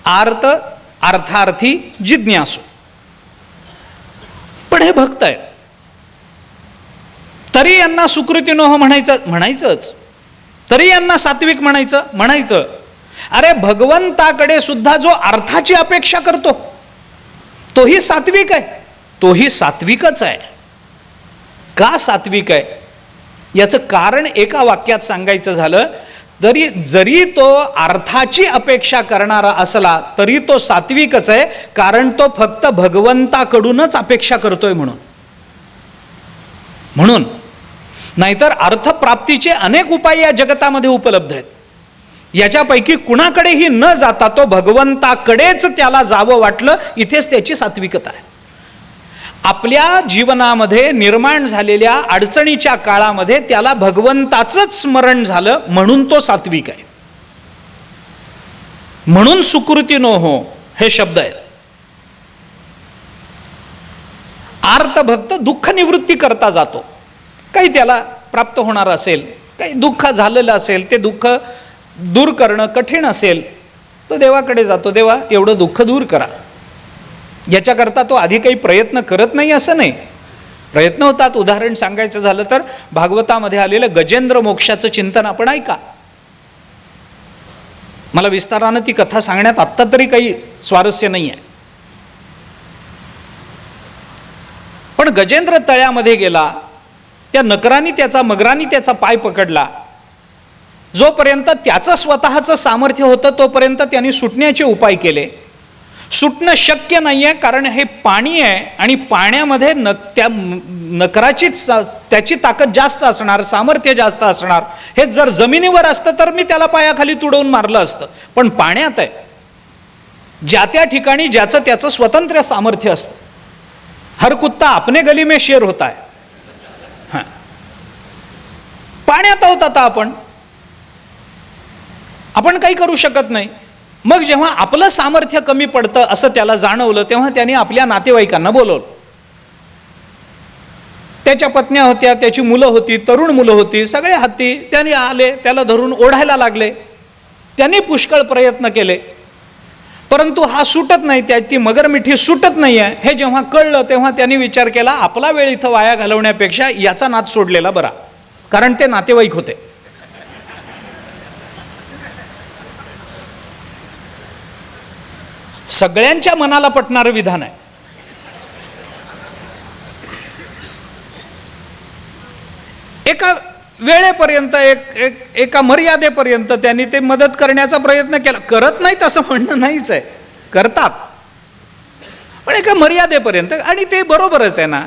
आर्त, अर्थार्थी, जिज्ञासू. पण हे भक्त आहेत, तरी यांना सुकृतिनोह म्हणायचंच, तरी यांना सात्विक म्हणायचं. अरे, भगवंताकडे सुद्धा जो अर्थाची अपेक्षा करतो तोही सात्विक आहे, तोही सात्विकच आहे. का सात्विक आहे याचं कारण एका वाक्यात सांगायचं झालं तरी, जरी तो अर्थाची अपेक्षा करणारा असला तरी तो सात्विकच आहे, कारण तो फक्त भगवंताकडूनच अपेक्षा करतोय म्हणून. नाहीतर अर्थप्राप्तीचे अनेक उपाय या जगतामध्ये उपलब्ध आहेत. याच्यापैकी कुणाकडेही न जाता तो भगवंताकडेच त्याला जावं वाटलं, इथेच त्याची सात्विकता आहे. आपल्या जीवनामध्ये निर्माण झालेल्या अडचणीच्या काळामध्ये त्याला भगवंताचंच स्मरण झालं, म्हणून तो सात्विक आहे. म्हणून सुकृतिनोह हे शब्द आहेत. आर्त भक्त दुःख निवृत्ती करता जातो. काही त्याला प्राप्त होणार असेल, काही दुःख झालेलं असेल, ते दुःख दूर करणं कठीण असेल, तो देवाकडे जातो. देवा, एवढं दुःख दूर करा. याच्याकरता तो आधी काही प्रयत्न करत नाही असं नाही, प्रयत्न होतात. उदाहरण सांगायचं झालं तर भागवतामध्ये आलेलं गजेंद्र मोक्षाचं चिंतन आपण ऐका. मला विस्तारानं ती कथा सांगण्यात आत्ता तरी काही स्वारस्य नाही आहे. पण गजेंद्र तळ्यामध्ये गेला, त्या नकराने मगराने त्याचा पाय पकडला. जोपर्यंत त्याचं स्वतःचं सामर्थ्य होतं तोपर्यंत त्यांनी सुटण्याचे उपाय केले. सुटणं शक्य नाही आहे, कारण हे पाणी आहे आणि पाण्यामध्ये त्या नकराची त्याची ताकद जास्त असणार, सामर्थ्य जास्त असणार. हे जर जमिनीवर असतं तर मी त्याला पायाखाली तुडवून मारलं असतं. पण पाण्यात आहे, ज्या त्या ठिकाणी ज्याचं त्याचं स्वतंत्र सामर्थ्य असतं. हर कुत्ता अपने गली में शेर होता है. पाण्यात आहोत आता आपण काही करू शकत नाही. मग जेव्हा आपलं सामर्थ्य कमी पडतं असं त्याला जाणवलं, तेव्हा त्याने आपल्या नातेवाईकांना बोलवलं. त्याच्या पत्न्या होत्या, त्याची मुलं होती, तरुण मुलं होती, सगळे हत्ती. त्यांनी आले, त्याला धरून ओढायला लागले. त्यांनी पुष्कळ प्रयत्न केले, परंतु हा सुटत नाही, ती मगरमिठी सुटत नाही आहे. हे जेव्हा कळलं तेव्हा त्यांनी विचार केला, आपला वेळ इथं वाया घालवण्यापेक्षा याचा नाद सोडलेला बरा, कारण ते नातेवाईक होते. सगळ्यांच्या मनाला पटणारं विधान आहे. एका वेळेपर्यंत, एका मर्यादेपर्यंत त्यांनी ते मदत करण्याचा प्रयत्न केला. करत नाहीत असं म्हणणं नाहीच आहे, करतात, पण एका मर्यादेपर्यंत. आणि ते बरोबरच आहे ना.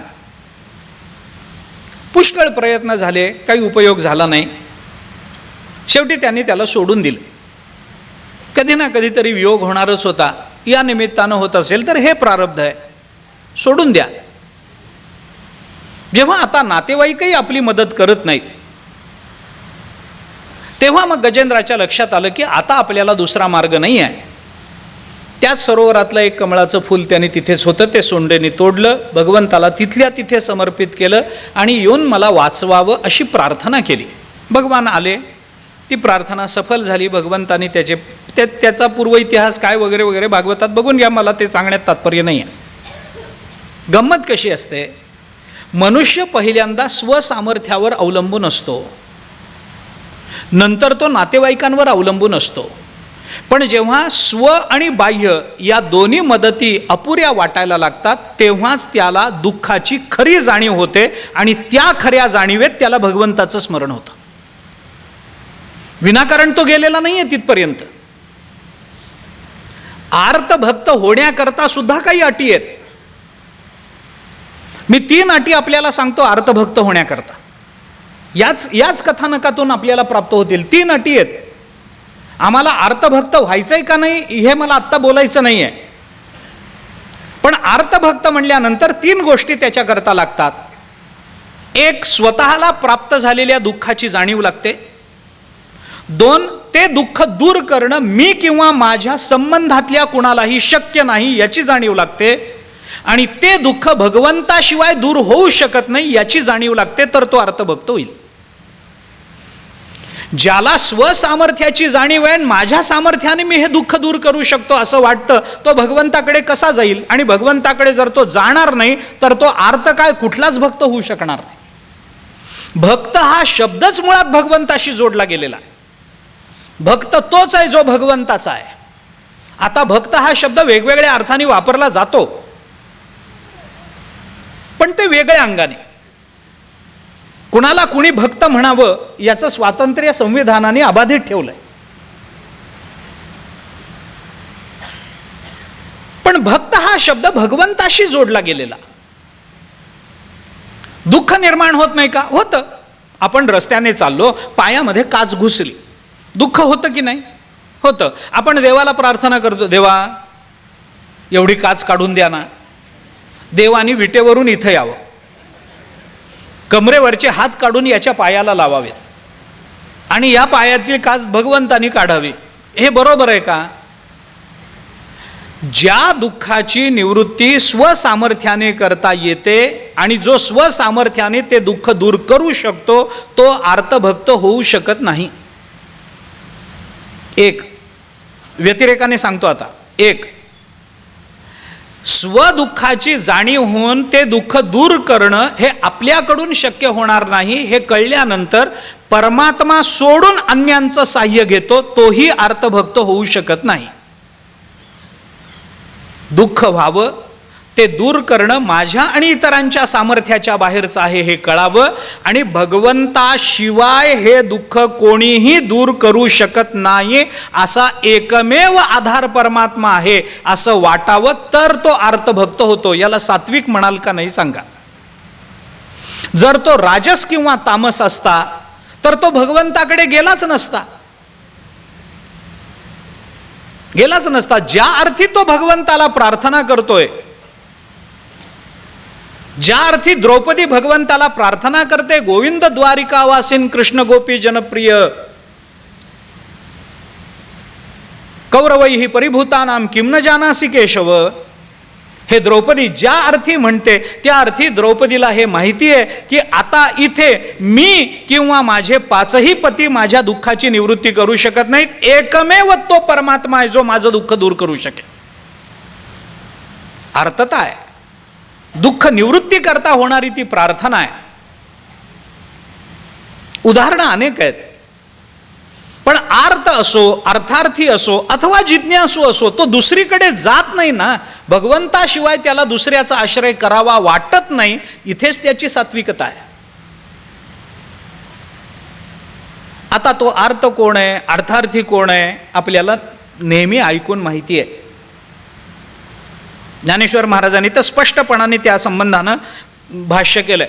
पुष्कळ प्रयत्न झाले, काही उपयोग झाला नाही. शेवटी त्यांनी त्याला सोडून दिलं. कधी ना कधीतरी वियोग होणारच होता, या निमित्तानं होत असेल तर हे प्रारब्ध आहे, सोडून द्या. जेव्हा आता नातेवाईकही आपली मदत करत नाहीत, तेव्हा मग गजेंद्राच्या लक्षात आलं की आता आपल्याला दुसरा मार्ग नाही आहे. त्याच सरोवरातलं एक कमळाचं फूल त्यांनी तिथेच होतं, ते सोंडेने तोडलं, भगवंताला तिथल्या तिथे समर्पित केलं आणि येऊन मला वाचवावं अशी प्रार्थना केली. भगवान आले, ती प्रार्थना सफल झाली. भगवंतानी त्याचा पूर्व इतिहास काय वगैरे वगैरे भागवतात बघून घ्या, मला ते सांगण्यात तात्पर्य नाही आहे. गंमत कशी असते, मनुष्य पहिल्यांदा स्वसामर्थ्यावर अवलंबून असतो, नंतर तो नातेवाईकांवर अवलंबून असतो. पण जेव्हा स्व आणि बाह्य या दोन्ही मदती अपुऱ्या वाटायला लागतात, तेव्हाच त्याला दुःखाची खरी जाणीव होते आणि त्या खऱ्या जाणीवेत त्याला भगवंताचं स्मरण होतं. विनाकारण तो गेलेला नाहीये तिथपर्यंत. आर्त भक्त होण्याकरता सुद्धा काही अटी आहेत. मी 3 अटी आपल्याला सांगतो आर्तभक्त होण्याकरता. याच कथानकातून आपल्याला प्राप्त होतील. 3 अटी आहेत. आम्हाला आर्तभक्त व्हायचंय का नाही हे मला आत्ता बोलायचं नाही आहे, पण आर्तभक्त म्हणल्यानंतर 3 गोष्टी त्याच्याकरता लागतात. एक, स्वतःला प्राप्त झालेल्या दुःखाची जाणीव लागते. 2, ते दुःख दूर करणं मी किंवा माझ्या संबंधातल्या कुणालाही शक्य नाही याची जाणीव लागते. आणि ते दुःख भगवंताशिवाय दूर होऊ शकत नाही याची जाणीव लागते, तर तो अर्थभक्त होईल. ज्याला स्वसामर्थ्याची जाणीव आहे, माझ्या सामर्थ्याने मी हे दुःख दूर करू शकतो असं वाटतं, तो भगवंताकडे कसा जाईल? आणि भगवंताकडे जर तो जाणार नाही तर तो आर्त काय कुठलाच भक्त होऊ शकणार नाही. भक्त हा शब्दच मुळात भगवंताशी जोडला गेलेला आहे. भक्त तोच आहे जो भगवंताचा आहे. आता भक्त हा शब्द वेगवेगळ्या अर्थाने वापरला जातो, पण ते वेगळ्या अंगाने. कुणाला कुणी भक्त म्हणावं याचं स्वातंत्र्य संविधानाने अबाधित ठेवलंय. पण भक्त हा शब्द भगवंताशी जोडला गेलेला. दुःख निर्माण होत नाही का? होतं. आपण रस्त्याने चाललो, पायामध्ये काच घुसली, दुःख होतं की नाही? होतं. आपण देवाला प्रार्थना करतो, देवा एवढी काच काढून द्या ना. देवानी विटेवरून इथं यावं, कमरेवरचे हात काढून याच्या पायाला लावावेत आणि या पायातील काच भगवंतानी काढावी. हे बरोबर आहे का? ज्या दुःखाची निवृत्ती स्वसामर्थ्याने करता येते आणि जो स्वसामर्थ्याने ते दुःख दूर करू शकतो, तो आर्तभक्त होऊ शकत नाही. एक व्यतिरेकाने सांगतो आता. एक, स्वदुःखाची जाणीव होऊन ते दुःख दूर करणं हे आपल्याकडून शक्य होणार नाही हे कळल्यानंतर परमात्मा सोडून अन्यांचं साह्य घेतो, तोही आर्तभक्त होऊ शकत नाही. दुःख व्हावं, ते दूर करणं माझ्या आणि इतरांच्या सामर्थ्याच्या बाहेरचं आहे हे कळावं आणि भगवंताशिवाय हे दुःख कोणीही दूर करू शकत नाही असा एकमेव आधार परमात्मा आहे असं वाटावं, तर तो आर्तभक्त होतो. याला सात्विक म्हणाल का नाही सांगा? जर तो राजस किंवा तामस असता तर तो भगवंताकडे गेलाच नसता. ज्या अर्थी तो भगवंताला प्रार्थना करतोय, ज्या अर्थी द्रौपदी भगवंताला प्रार्थना करते, गोविंद द्वारिका वासीन कृष्ण गोपी जनप्रिय कौरवैहि परिभूतानाम किम न जानासि केशव, हे द्रौपदी ज्या अर्थी म्हणते त्या अर्थी द्रौपदीला हे माहिती आहे की आता इथे मी किंवा माझे 5ही पती माझ्या दुःखाची निवृत्ती करू शकत नाहीत. एकमेव तो परमात्मा आहे जो माझं दुःख दूर करू शकेल. अर्थता आहे. दुःख निवृत्ती करता होणारी ती प्रार्थना आहे. उदाहरणं अनेक आहेत, पण आर्त असो, अर्थार्थी असो अथवा जिज्ञासू असो, तो दुसरीकडे जात नाही ना. भगवंताशिवाय त्याला दुसऱ्याचा आश्रय करावा वाटत नाही. इथेच त्याची सात्विकता आहे. आता तो आर्त कोण आहे, अर्थार्थी कोण आहे, आपल्याला नेहमी ऐकून माहिती आहे. ज्ञानेश्वर महाराजांनी तर स्पष्टपणाने त्या संबंधानं भाष्य केलंय.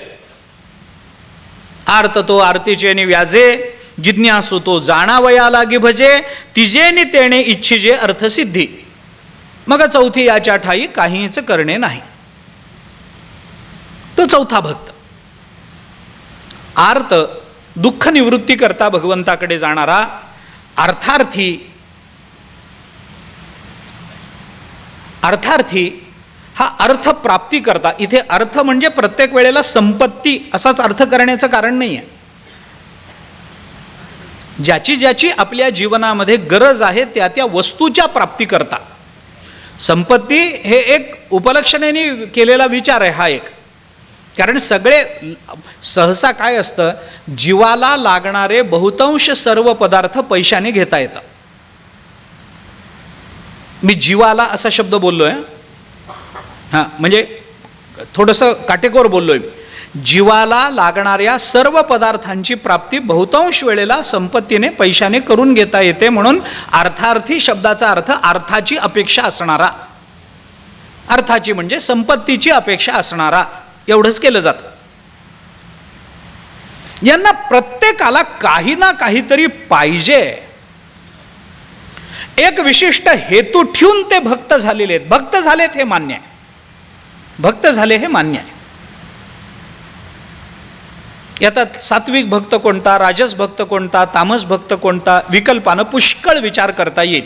आर्त तो आरतीचेनी व्याजे, जिज्ञासू तो जाणावया लागी भजे, तिजेनी तेणे इच्छिजे अर्थसिद्धी. मग चौथी याच्या ठाई काहीच करणे नाही. तो चौथा भक्त. आर्त दुःख निवृत्ती करता भगवंताकडे जाणारा, अर्थार्थी हा अर्थ प्राप्ती करता. इथे अर्थ म्हणजे प्रत्येक वेळेला संपत्ती असाच अर्थ करण्याचं कारण नाही आहे. ज्याची ज्याची आपल्या जीवनामध्ये गरज आहे त्या त्या वस्तूच्या प्राप्ती करता. संपत्ती हे एक उपलक्षणाने केलेला विचार आहे हा एक. कारण सगळे सहसा काय असतं, जीवाला लागणारे बहुतांश सर्व पदार्थ पैशाने घेता येतात. मी जीवाला असा शब्द बोललोय, हां, म्हणजे थोडंसं काटेकोर बोललोय. जीवाला लागणाऱ्या सर्व पदार्थांची प्राप्ती बहुतांश वेळेला संपत्तीने पैशाने करून घेता येते. म्हणून अर्थार्थी शब्दाचा अर्थ अर्थाची अपेक्षा असणारा, अर्थाची म्हणजे संपत्तीची अपेक्षा असणारा, एवढंच केलं जातं. यांना प्रत्येकाला काही ना काहीतरी पाहिजे, एक विशिष्ट हेतू ठेवून ते भक्त झालेले आहेत. भक्त झालेत हे मान्य आहे, भक्त झाले हे मान्य आहे. यात सात्विक भक्त कोणता, राजस भक्त कोणता, तामस भक्त कोणता, विकल्पानं पुष्कळ विचार करता येईल.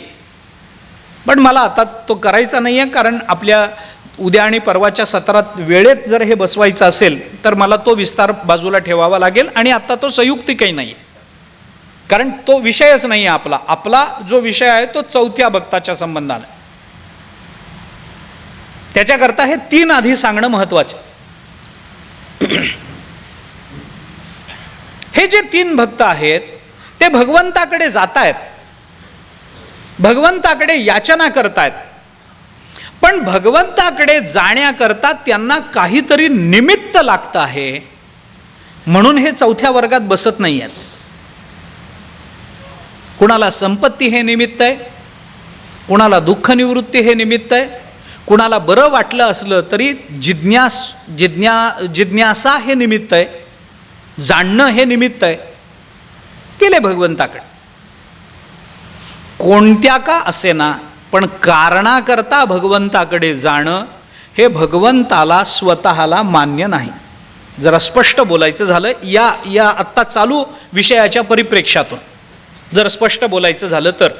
पण मला आता तो करायचा नाही आहे, कारण आपल्या उद्या आणि परवाच्या सत्रात वेळेत जर हे बसवायचं असेल तर मला तो विस्तार बाजूला ठेवावा लागेल. आणि आता तो संयुक्तिकही नाही आहे, कारण तो विषयच नाही आहे आपला. आपला जो विषय आहे तो चौथ्या भक्ताच्या संबंधाने. त्याच्याकरता हे 3 आधी सांगणं महत्वाचं. हे जे 3 भक्त आहेत ते भगवंताकडे जात आहेत, भगवंताकडे याचना करतायत. पण भगवंताकडे जाण्याकरता त्यांना काहीतरी निमित्त लागतं आहे, म्हणून हे चौथ्या वर्गात बसत नाही आहेत. कुणाला संपत्ती हे निमित्त आहे, कुणाला दुःख निवृत्ती हे निमित्त आहे, कुणाला बरं वाटलं असलं तरी जिज्ञासा हे निमित्त आहे, जाणणं हे निमित्त आहे. गेले भगवंताकडे, कोणत्या का असेना, पण कारणाकरता भगवंताकडे जाणं हे भगवंताला स्वतःला मान्य नाही. जरा स्पष्ट बोलायचं झालं या आत्ता चालू विषयाच्या परिप्रेक्ष्यातून जर स्पष्ट बोलायचं झालं तर,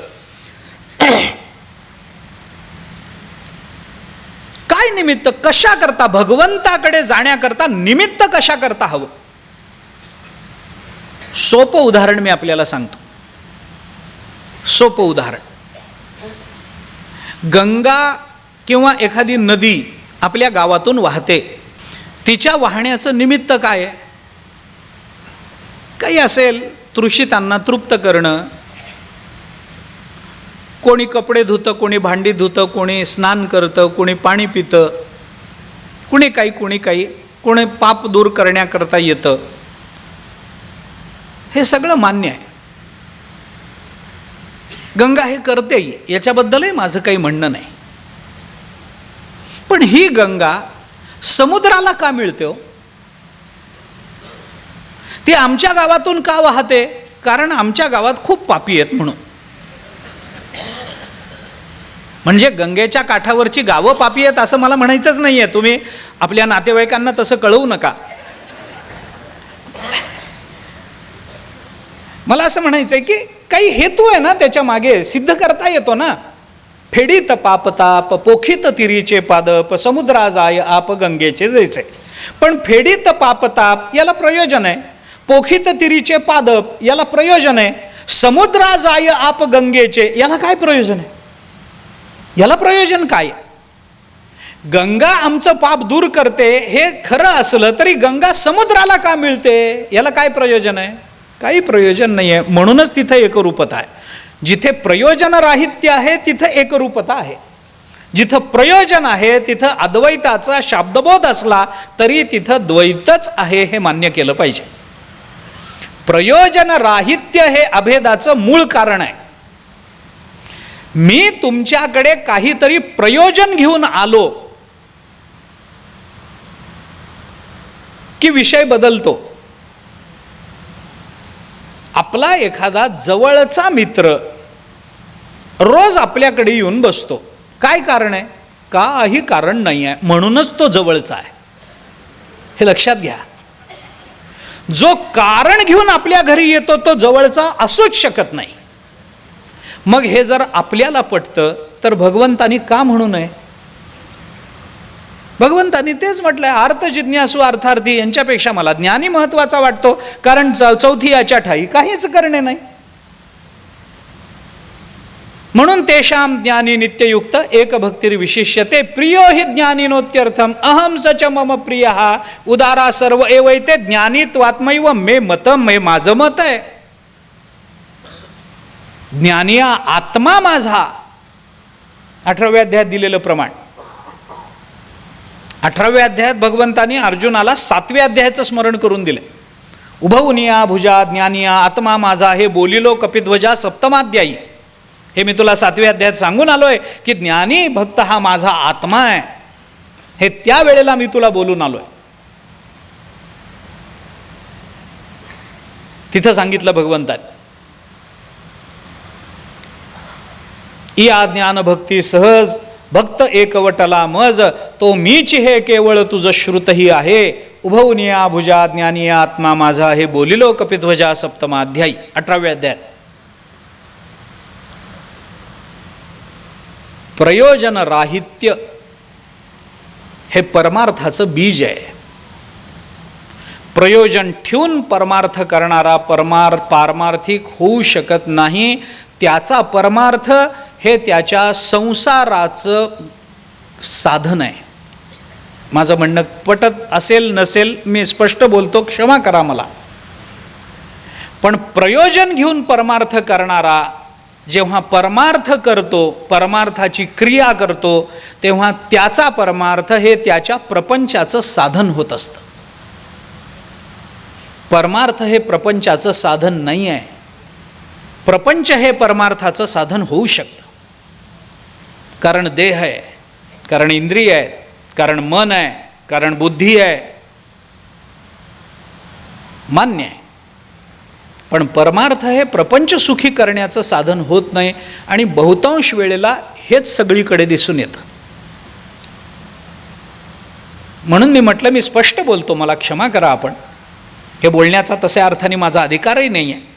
काय निमित्त, कशा करता भगवंताकडे जाण्याकरता निमित्त कशा करता हवं. सोपं उदाहरण मी आपल्याला सांगतो. सोपं उदाहरण, गंगा किंवा एखादी नदी आपल्या गावातून वाहते, तिच्या वाहण्याचं निमित्त काय आहे? काही असेल, तृषितांना तृप्त करणं. कोणी कपडे धुतं, कोणी भांडी धुतं, कोणी स्नान करतं, कोणी पाणी पितं, कोणी काही, कोणी पाप दूर करण्याकरता येतं. हे सगळं मान्य आहे. गंगा हे करते, याच्याबद्दलही माझं काही म्हणणं नाही. पण ही गंगा समुद्राला का मिळते हो? ती आमच्या गावातून का वाहते? कारण आमच्या गावात खूप पापी आहेत म्हणून. म्हणजे गंगेच्या काठावरची गावं पापी आहेत असं मला म्हणायचंच नाहीये. तुम्ही आपल्या नातेवाईकांना तसं कळवू नका. मला असं म्हणायचंय की काही हेतू आहे ना त्याच्या मागे, सिद्ध करता येतो ना. फेडीत पापताप पोखित तिरीचे पादप, समुद्रा जाय आप गंगेचे जैसे. पण फेडीत पापताप याला प्रयोजन आहे, पोखित तिरीचे पादप याला प्रयोजन आहे, समुद्रा जाय आप गंगेचे याला काय प्रयोजन आहे? याला प्रयोजन काय? गंगा आमचं पाप दूर करते हे खरं असलं तरी गंगा समुद्राला का मिळते याला काय प्रयोजन आहे? काही प्रयोजन नाही आहे. म्हणूनच तिथे एकरूपता आहे. जिथे प्रयोजन राहित्य आहे तिथे एकरूपता आहे. जिथं प्रयोजन आहे तिथं अद्वैताचा शाब्दबोध असला तरी तिथं द्वैतच आहे हे मान्य केलं पाहिजे. प्रयोजन राहित्य हे अभेदाचं मूळ कारण आहे. मी तुमच्याकडे काहीतरी प्रयोजन घेऊन आलो की विषय बदलतो. आपला एखादा जवळचा मित्र रोज आपल्याकडे येऊन बसतो. काय कारण आहे? काही कारण नाही आहे, म्हणूनच तो जवळचा आहे. हे लक्षात घ्या. जो कारण घेऊन आपल्या घरी येतो तो जवळचा असूच शकत नाही. मग हे जर आपल्याला पटतं तर भगवंतानी का म्हणू नये? भगवंतानी तेच म्हटलंय, अर्थ जिज्ञासू अर्थार्थी यांच्यापेक्षा मला ज्ञानी महत्वाचा वाटतो, कारण चौथी याच्या ठाई काहीच करणे नाही. म्हणून तेषाम ज्ञानी नित्ययुक्त एक भक्तीर विशिष्यते प्रियो हि ज्ञानीनोत्यर्थम अहम सच मम प्रिय उदारा सर्व एवैते ज्ञानीत्वात्मैव मे मतम. हे माझं मत आहे. ज्ञानी आत्मा माझा. 18व्या अध्यायात दिलेलं प्रमाण. 18व्या अध्यायात भगवंतानी अर्जुनाला 7व्या अध्यायाचं स्मरण करून दिले. उभवनिया भुजा ज्ञानिया आत्मा माझा हे बोलिलो कपिध्वजा सप्तमाध्यायी. हे मी तुला 7व्या अध्यायात सांगून आलोय की ज्ञानी भक्त हा माझा आत्मा आहे. हे त्या वेळेला मी तुला बोलून आलोय. तिथं सांगितलं भगवंतानी, या ज्ञान भक्ती सहज भक्त एकवटला मज तो मीच हे केवळ तुझ श्रुतही आहे. उभवनिया भुजा ज्ञानी आत्मा माझा हे बोलिलो कपिध्वजा सप्तमाध्यायी 18व्या अध्यायात. प्रयोजन राहित्य हे परमार्थाचं बीज आहे. प्रयोजन ठेवून परमार्थ करणारा पारमार्थिक होऊ शकत नाही. त्याचा परमार्थ हे त्याच्या संसाराचं साधन आहे. माझं म्हणणं पटत असेल नसेल मी स्पष्ट बोलतो, क्षमा करा मला. पण प्रयोजन घेऊन परमार्थ करणारा जेव्हा परमार्थ करतो, परमार्थाची क्रिया करतो, तेव्हा त्याचा परमार्थ हे त्याच्या प्रपंचाचं साधन होत असतं. परमार्थ हे प्रपंचाचं साधन नाही आहे. प्रपंच हे परमार्थाचं साधन होऊ शकतं. कारण देह आहे, कारण इंद्रिय आहेत, कारण मन आहे, कारण बुद्धी आहे, मान्य आहे. पण परमार्थ हे प्रपंच सुखी करण्याचं साधन होत नाही. आणि बहुतांश वेळेला हेच सगळीकडे दिसून येतं. म्हणून मी म्हटलं मी स्पष्ट बोलतो, मला क्षमा करा. आपण हे बोलण्याचा तशा अर्थाने माझा अधिकारही नाही आहे.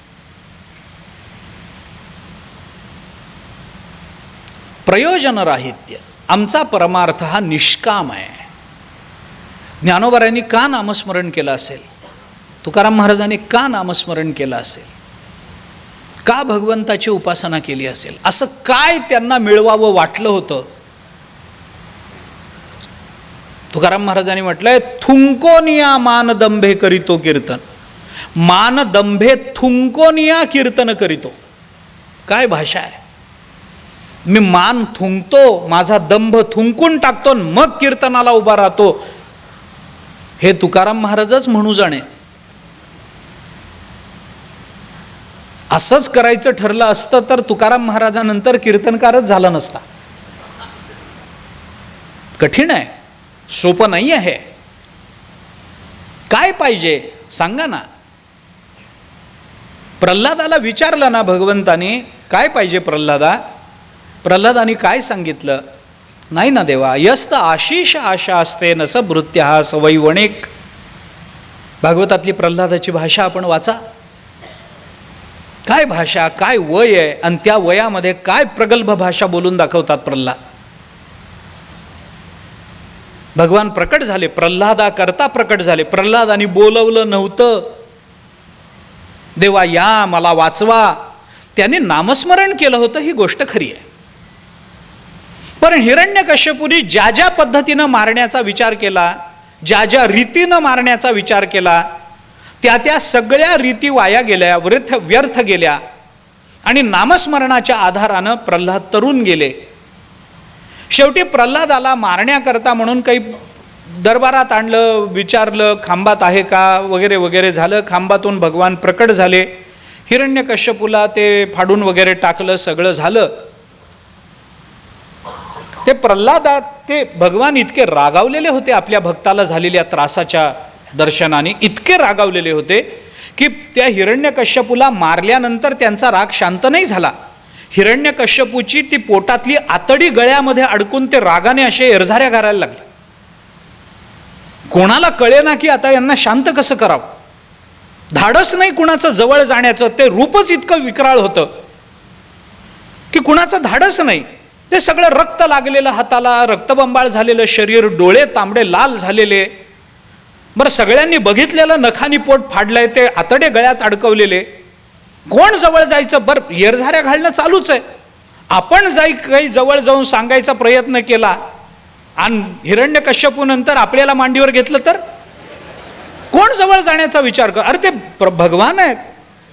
प्रयोजन राहित्य. आमचा परमार्थ हा निष्काम आहे. ज्ञानोबारायांनी का नामस्मरण केलं असेल? तुकाराम महाराजांनी का नामस्मरण केलं असेल? का भगवंताची उपासना केली असेल? असं काय त्यांना मिळवावं वाटलं होतं? तुकाराम महाराजांनी म्हटलंय, थुंकोनिया मानदंभे करीतो कीर्तन. मानदंभे थुंकोनिया कीर्तन करीतो. काय भाषा आहे! मी मान थुंकतो, माझा दंभ थुंकून टाकतो, मग कीर्तनाला उभा राहतो. हे तुकाराम महाराजच म्हणू जाणे. असंच करायचं ठरलं असतं तर तुकाराम महाराजानंतर कीर्तनकारच झाला नसता. कठीण आहे, सोपं नाही आहे. काय पाहिजे सांगा ना. प्रल्हादाला विचारलं ना भगवंतानी, काय पाहिजे प्रल्हादा? प्रल्हादानी काय सांगितलं? नाही ना देवा, यस्त आशिष आशा असते नस भृत्या सवैवणिक. भागवतातली प्रल्हादाची भाषा आपण वाचा. काय भाषा, काय वय आहे, आणि त्या वयामध्ये काय प्रगल्भ भाषा बोलून दाखवतात प्रल्हाद. भगवान प्रकट झाले, प्रल्हादा करता प्रकट झाले. प्रल्हादानी बोलवलं नव्हतं, देवा या मला वाचवा. त्याने नामस्मरण केलं होतं, ही गोष्ट खरी आहे. पण हिरण्यकश्यपूने ज्या ज्या पद्धतीनं मारण्याचा विचार केला, ज्या ज्या रीतीनं मारण्याचा विचार केला, त्या सगळ्या रीती वाया गेल्या, व्यर्थ गेल्या. आणि नामस्मरणाच्या आधारानं प्रल्हाद तरुण गेले. शेवटी प्रल्हादाला मारण्याकरता म्हणून काही दरबारात आणलं, विचारलं खांबात आहे का वगैरे वगैरे झालं. खांबातून भगवान प्रकट झाले. हिरण्यकश्यपूला ते फाडून वगैरे टाकलं, सगळं झालं. ते प्रल्हादात ते भगवान इतके रागावलेले होते आपल्या भक्ताला झालेल्या त्रासाच्या दर्शनाने, इतके रागावलेले होते की त्या हिरण्यकश्यपूला मारल्यानंतर त्यांचा राग शांत नाही झाला. हिरण्यकश्यपूची ती पोटातली आतडी गळ्यामध्ये अडकून ते रागाने असे एरझाऱ्या घालायला लागले. कोणाला कळेना की आता यांना शांत कसं करावं. धाडस नाही कुणाचं जवळ जाण्याचं. ते रूपच इतकं विक्राळ होतं की कुणाचं धाडस नाही. ते सगळं रक्त लागलेलं हाताला, रक्तबंबाळ झालेलं शरीर, डोळे तांबडे लाल झालेले. बरं, सगळ्यांनी बघितलेलं नखानी पोट फाडलंय, ते आतडे गळ्यात अडकवलेले. कोण जवळ जायचं? बरं, एरझाऱ्या घालणं चालूच आहे. आपण काही जवळ जाऊन सांगायचा प्रयत्न केला आणि हिरण्यकश्यपू नंतर आपल्याला मांडीवर घेतलं तर कोण जवळ जाण्याचा विचार कर? अरे ते भगवान आहेत,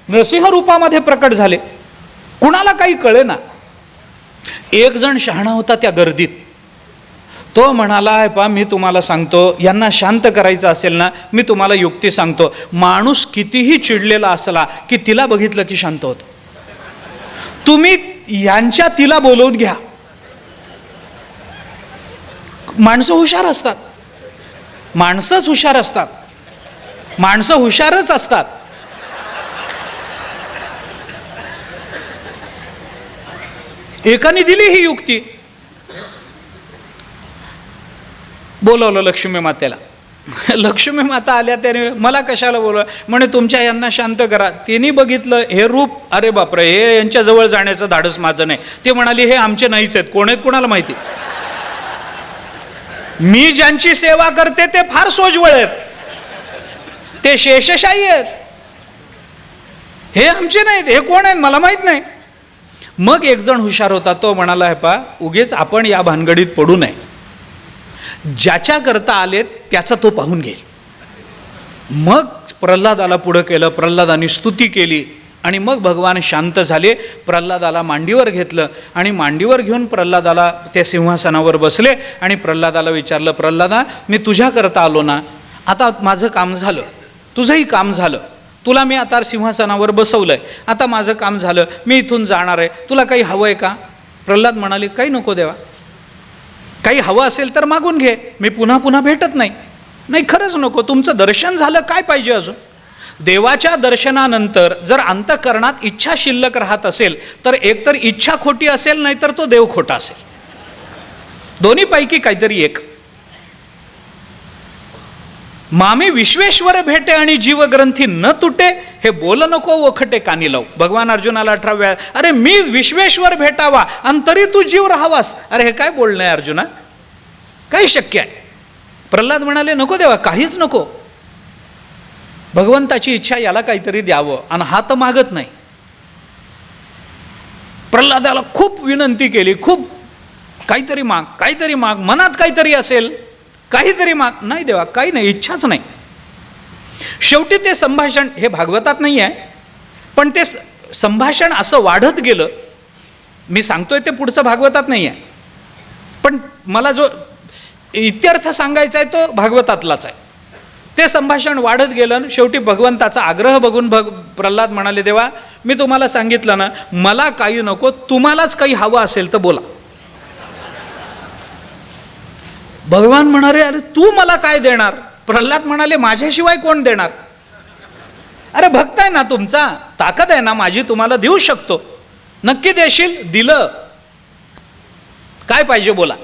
नरसिंह रूपामध्ये प्रकट झाले. कुणाला काही कळेना. एक जण शहाणा होता त्या गर्दीत. तो म्हणाला, पा मी तुम्हाला सांगतो, यांना शांत करायचं असेल ना, मी तुम्हाला युक्ती सांगतो. माणूस कितीही चिडलेला असला की तिला बघितलं की शांत होतो. तुम्ही यांच्या तिला बोलवून घ्या. माणसं हुशार असतात. माणसंच हुशार असतात. माणसं हुशारच असतात. एकाने दिली ही युक्ती. बोलवलं लक्ष्मी मातेला. लक्ष्मी माता आल्या, त्याने मला कशाला बोलवा? म्हणे तुमच्या यांना शांत करा. त्यांनी बघितलं हे रूप, अरे बापरे, हे यांच्या जवळ जाण्याचं धाडस माझं नाही. ते म्हणाली हे आमचे नाहीच आहेत. कोण आहेत कोणाला माहिती. मी ज्यांची सेवा करते ते फार सोजवळ आहेत, ते शेषशाही आहेत. हे आमचे नाहीत. हे कोण आहेत मला माहित नाही. मग एक जण हुशार होता. तो म्हणाला, हे पा उगेच आपण या भानगडीत पडू नये. ज्याच्या करता आलेत त्याचा तो पाहून घेईल. मग प्रल्हादाला पुढं केलं. प्रल्हादानी स्तुती केली आणि मग भगवान शांत झाले. प्रल्हादाला मांडीवर घेतलं आणि मांडीवर घेऊन प्रल्हादाला त्या सिंहासनावर बसले आणि प्रल्हादाला विचारलं, प्रल्हादा मी तुझ्या करता आलो ना, आता माझं काम झालं, तुझंही काम झालं, तुला मी आता सिंहासनावर बसवलंय, आता माझं काम झालं, मी इथून जाणार आहे, तुला काही हवं आहे का? प्रल्हाद म्हणाले, काही नको देवा, काही हवं असेल तर मागून घे, मी पुन्हा पुन्हा भेटत नाही. नाही खरंच नको, तुमचं दर्शन झालं, काय पाहिजे अजून? देवाच्या दर्शनानंतर जर अंतःकरणात इच्छा शिल्लक राहत असेल तर एकतर इच्छा खोटी असेल, नाही तर तो देव खोटा असेल. दोन्हीपैकी काहीतरी एक. मामे विश्वेश्वर भेटे आणि जीवग्रंथी न तुटे, हे बोल नको वखटे कानी लावू. भगवान अर्जुनाला 18व्या, अरे मी विश्वेश्वर भेटावा आणि तरी तू जीव राहावास. अरे हे काय बोलणं आहे अर्जुना, काही शक्य आहे? प्रल्हाद म्हणाले, नको देवा, काहीच नको, भगवंताची इच्छा, याला काहीतरी द्यावं, आणि हा तर मागत नाही. प्रल्हादाला खूप विनंती केली, खूप काहीतरी माग, काहीतरी माग, मनात काहीतरी असेल, काहीतरी माग. नाही देवा, काही नाही, इच्छाच नाही. शेवटी ते संभाषण, हे भागवतात नाही आहे, पण ते संभाषण असं वाढत गेलं. मी सांगतोय ते पुढचं भागवतात नाही आहे, पण मला जो इत्यर्थ सांगायचा आहे तो भागवतातलाच आहे. ते संभाषण वाढत गेलं. शेवटी भगवंताचा आग्रह बघून प्रल्हाद म्हणाले, देवा मी तुम्हाला सांगितलं ना, मला काही नको, तुम्हालाच काही हवं असेल तर बोला. भगवान म्हणाले, अरे तू मला काय देणार? प्रल्हाद म्हणाले, माझ्याशिवाय कोण देणार? अरे भक्त आहे ना तुमचा, ताकद आहे ना माझी, तुम्हाला देऊ शकतो. नक्की देशील? दिलं. काय पाहिजे बोला,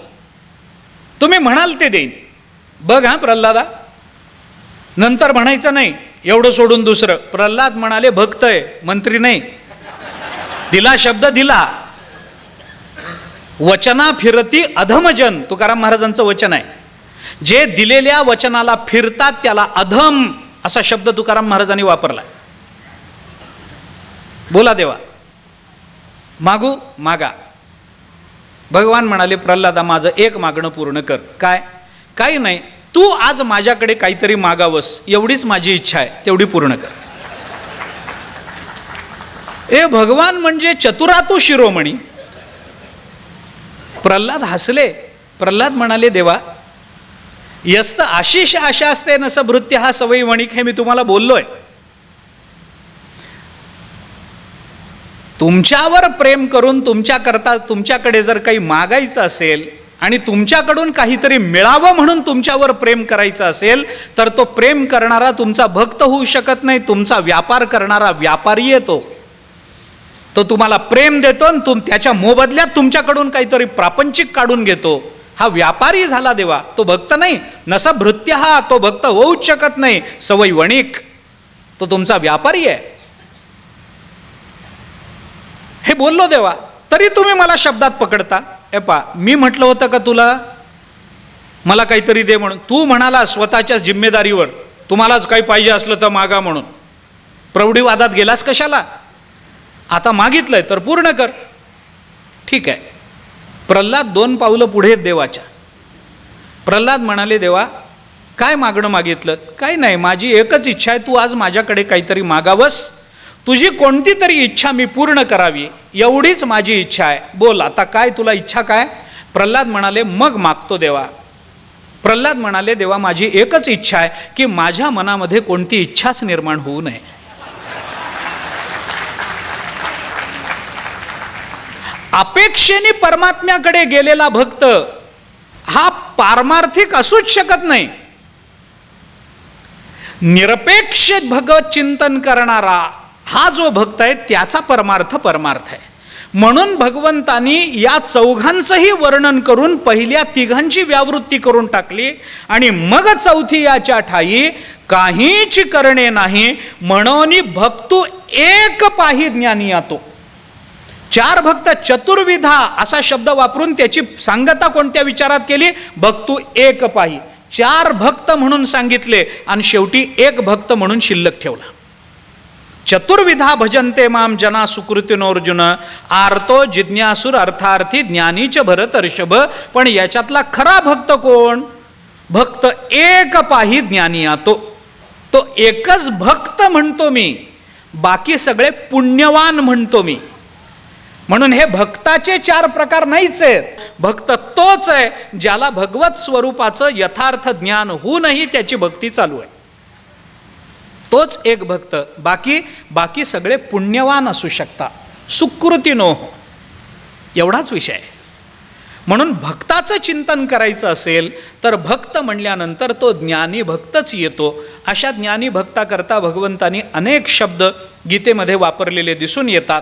तुम्ही म्हणाल ते देईन. बघ हा प्रल्हादा, नंतर म्हणायचं नाही एवढं सोडून दुसरं. प्रल्हाद म्हणाले, भक्त आहे, मंत्री नाही. दिला शब्द दिला. वचना फिरती अधमजन, तुकाराम महाराजांचं वचन आहे. जे दिलेल्या वचनाला फिरतात त्याला अधम असा शब्द तुकाराम महाराजांनी वापरला. बोला देवा, मागू मागा. भगवान म्हणाले, प्रल्हादा माझं एक मागणं पूर्ण कर. काय? काही नाही, तू आज माझ्याकडे काहीतरी मागावंस, एवढीच माझी इच्छा आहे, तेवढी पूर्ण कर. ए भगवान म्हणजे चतुरातू शिरोमणी. प्रल्हाद हसले. प्रल्हाद म्हणाले, देवा यस्त आशिष आशा असते नस भृत्य हा सवयी वणिक, हे मी तुम्हाला बोललोय. तुमच्यावर प्रेम करून तुमच्याकरता तुमच्याकडे जर काही मागायचं असेल आणि तुमच्याकडून काहीतरी मिळावं म्हणून तुमच्यावर प्रेम करायचं असेल तर तो प्रेम करणारा तुमचा भक्त होऊ शकत नाही, तुमचा व्यापार करणारा व्यापारी येतो. तो तुम्हाला प्रेम देतो आणि त्याच्या मोबदल्यात तुमच्याकडून काहीतरी प्रापंचिक काढून घेतो. हा व्यापारी झाला देवा, तो भक्त नाही. नसा भृत्य हा, तो भक्त होऊच शकत नाही. सवय वणिक, तो तुमचा व्यापारी आहे. हे बोललो देवा, तरी तुम्ही मला शब्दात पकडता. ए पा, मी म्हटलं होतं का तुला मला काहीतरी दे म्हणून? तू म्हणाला स्वतःच्या जिम्मेदारीवर तुम्हालाच काही पाहिजे असलं तर मागा म्हणून. प्रौढीवादात गेलास कशाला? आता मागितलंय तर पूर्ण कर. ठीक आहे. प्रल्हाद 2 पावलं पुढे देवाच्या. प्रल्हाद म्हणाले, देवा काय मागणं मागितलं? काही नाही, माझी एकच इच्छा आहे, तू आज माझ्याकडे काहीतरी मागावंस. तुझी कोणती तरी इच्छा मी पूर्ण करावी, एवढीच माझी इच्छा आहे. बोल आता काय तुला इच्छा काय? प्रल्हाद म्हणाले, मग मागतो देवा. प्रल्हाद म्हणाले, देवा माझी एकच इच्छा आहे की माझ्या मनामध्ये कोणती इच्छाच निर्माण होऊ नये. अपेक्षेने परमात्म्याकडे गेलेला भक्त हा पारमार्थिक असूच शकत नाही. निरपेक्ष भगवत चिंतन करणारा हा जो भक्त आहे त्याचा परमार्थ आहे. म्हणून भगवंतानी या चौघांचंही वर्णन करून पहिल्या तिघांची व्यावृत्ती करून टाकली आणि मग चौथी याच्या ठाई काहीच करणे नाही म्हणून भक्तू एक पाही ज्ञानी यातो. 4 भक्त चतुर्विधा असा शब्द वापरून त्याची सांगता कोणत्या विचारात केली? भक्तू एक पाही. 4 भक्त म्हणून सांगितले आणि शेवटी एक भक्त म्हणून शिल्लक ठेवला. चतुर्विधा भजन्ते माम जना सुकृतिनोर्जुन आर्तो जिज्ञासुर अर्थार्थी ज्ञानीच भरतर्षभ. पण याच्यातला खरा भक्त कोण? भक्त एक पाही ज्ञानी यातो. तो एकच भक्त म्हणतो मी, बाकी सगळे पुण्यवान म्हणतो मी. म्हणून हे भक्ताचे 4 प्रकार नाहीच आहेत. भक्त तोच आहे ज्याला भगवत स्वरूपाचं यथार्थ ज्ञान होऊनही त्याची भक्ती चालू आहे. तोच एक भक्त. बाकी सगळे पुण्यवान असू शकतात. सुकृतीनो, एवढाच विषय आहे. म्हणून भक्ताचं चिंतन करायचं असेल तर भक्त म्हणल्यानंतर तो ज्ञानी भक्तच येतो. अशा ज्ञानी भक्ताकरता भगवंतानी अनेक शब्द गीतेमध्ये वापरलेले दिसून येतात.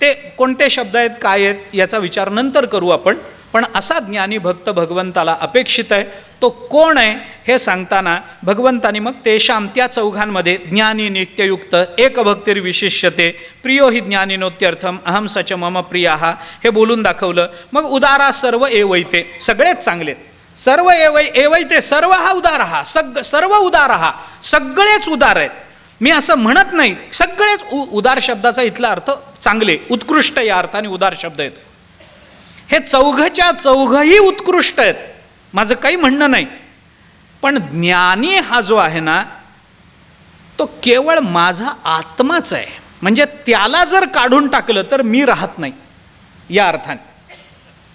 ते कोणते शब्द आहेत, काय आहेत याचा विचार नंतर करू आपण. पण असा ज्ञानी भक्त भगवंताला अपेक्षित आहे. तो कोण आहे हे सांगताना भगवंतानी मग तेषां त्या चौघांमध्ये ज्ञानी नित्ययुक्त एकभक्तिर्विशिष्यते प्रियो हि ज्ञानिनोत्यर्थम अहम सच मम प्रियाः हे बोलून दाखवलं. मग उदारा सर्व एवैते, सगळेच चांगलेत. सर्व एवैते, सर्व हा उदार हा, सर्व उदार हा, सगळेच उदार आहेत. मी असं म्हणत नाही, सगळेच उदार शब्दाचा इथला अर्थ चांगले, उत्कृष्ट या अर्थाने उदार शब्द आहेत. हे चौघच्या चौघही उत्कृष्ट आहेत, माझं काही म्हणणं नाही. पण ज्ञानी हा जो आहे ना तो केवळ माझा आत्माच आहे. म्हणजे त्याला जर काढून टाकलं तर मी राहत नाही या अर्थाने.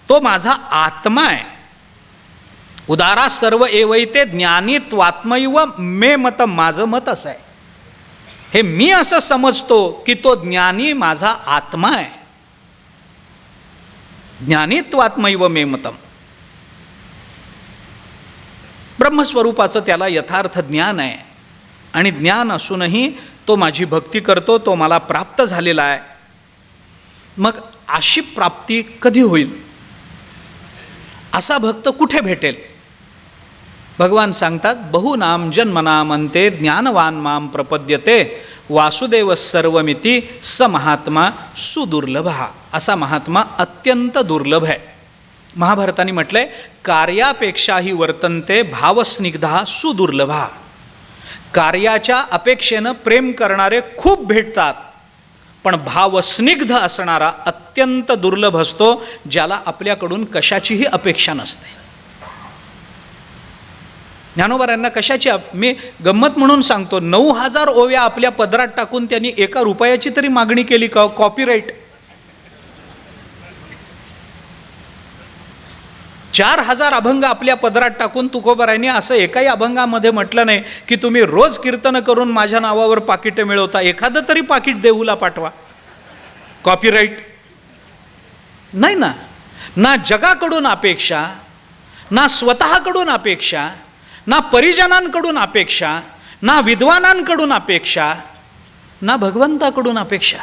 तो माझा आत्मा आहे. उदारा सर्व एवैते ज्ञानीत्वात्मैव मे मत, माझं मत असं आहे. हे मी असं समजतो की तो ज्ञानी माझा आत्मा आहे. ज्ञानीत्वात्मैव मे मतम. ब्रह्मस्वरूपाचं त्याला यथार्थ ज्ञान आहे आणि ज्ञान असूनही तो माझी भक्ती करतो, तो मला प्राप्त झालेला आहे. मग अशी प्राप्ती कधी होईल? असा भक्त कुठे भेटेल? भगवान सांगतात, बहुनाम जन्मनाम अंते ज्ञानवान माम प्रपद्यते वासुदेव सर्वमिती स महात्मा सुदुर्लभ. असा महात्मा अत्यंत दुर्लभ आहे. महाभारताने म्हटलंय, कार्यापेक्षाही वर्तन्ते भावस्निग्धा सुदुर्लभा. कार्याच्या अपेक्षेनं प्रेम करणारे खूप भेटतात, पण भावस्निग्ध असणारा अत्यंत दुर्लभ असतो, ज्याला आपल्याकडून कशाचीही अपेक्षा नसते. ज्ञानोबारांना कशाची, मी गंमत म्हणून सांगतो, 9,000 ओव्या आपल्या पदरात टाकून त्यांनी 1 रुपयाची तरी मागणी केली का? कॉपीराईट. 4,000 अभंग आपल्या पदरात टाकून तुकोबारायांनी असं एकाही अभंगामध्ये म्हटलं नाही की तुम्ही रोज कीर्तन करून माझ्या नावावर पाकिटे मिळवता, एखादं तरी पाकिट देहूला पाठवा. कॉपीराईट नाही ना. ना जगाकडून अपेक्षा ना स्वतःकडून अपेक्षा, ना परिजनांकडून अपेक्षा, ना विद्वानांकडून अपेक्षा, ना भगवंताकडून अपेक्षा.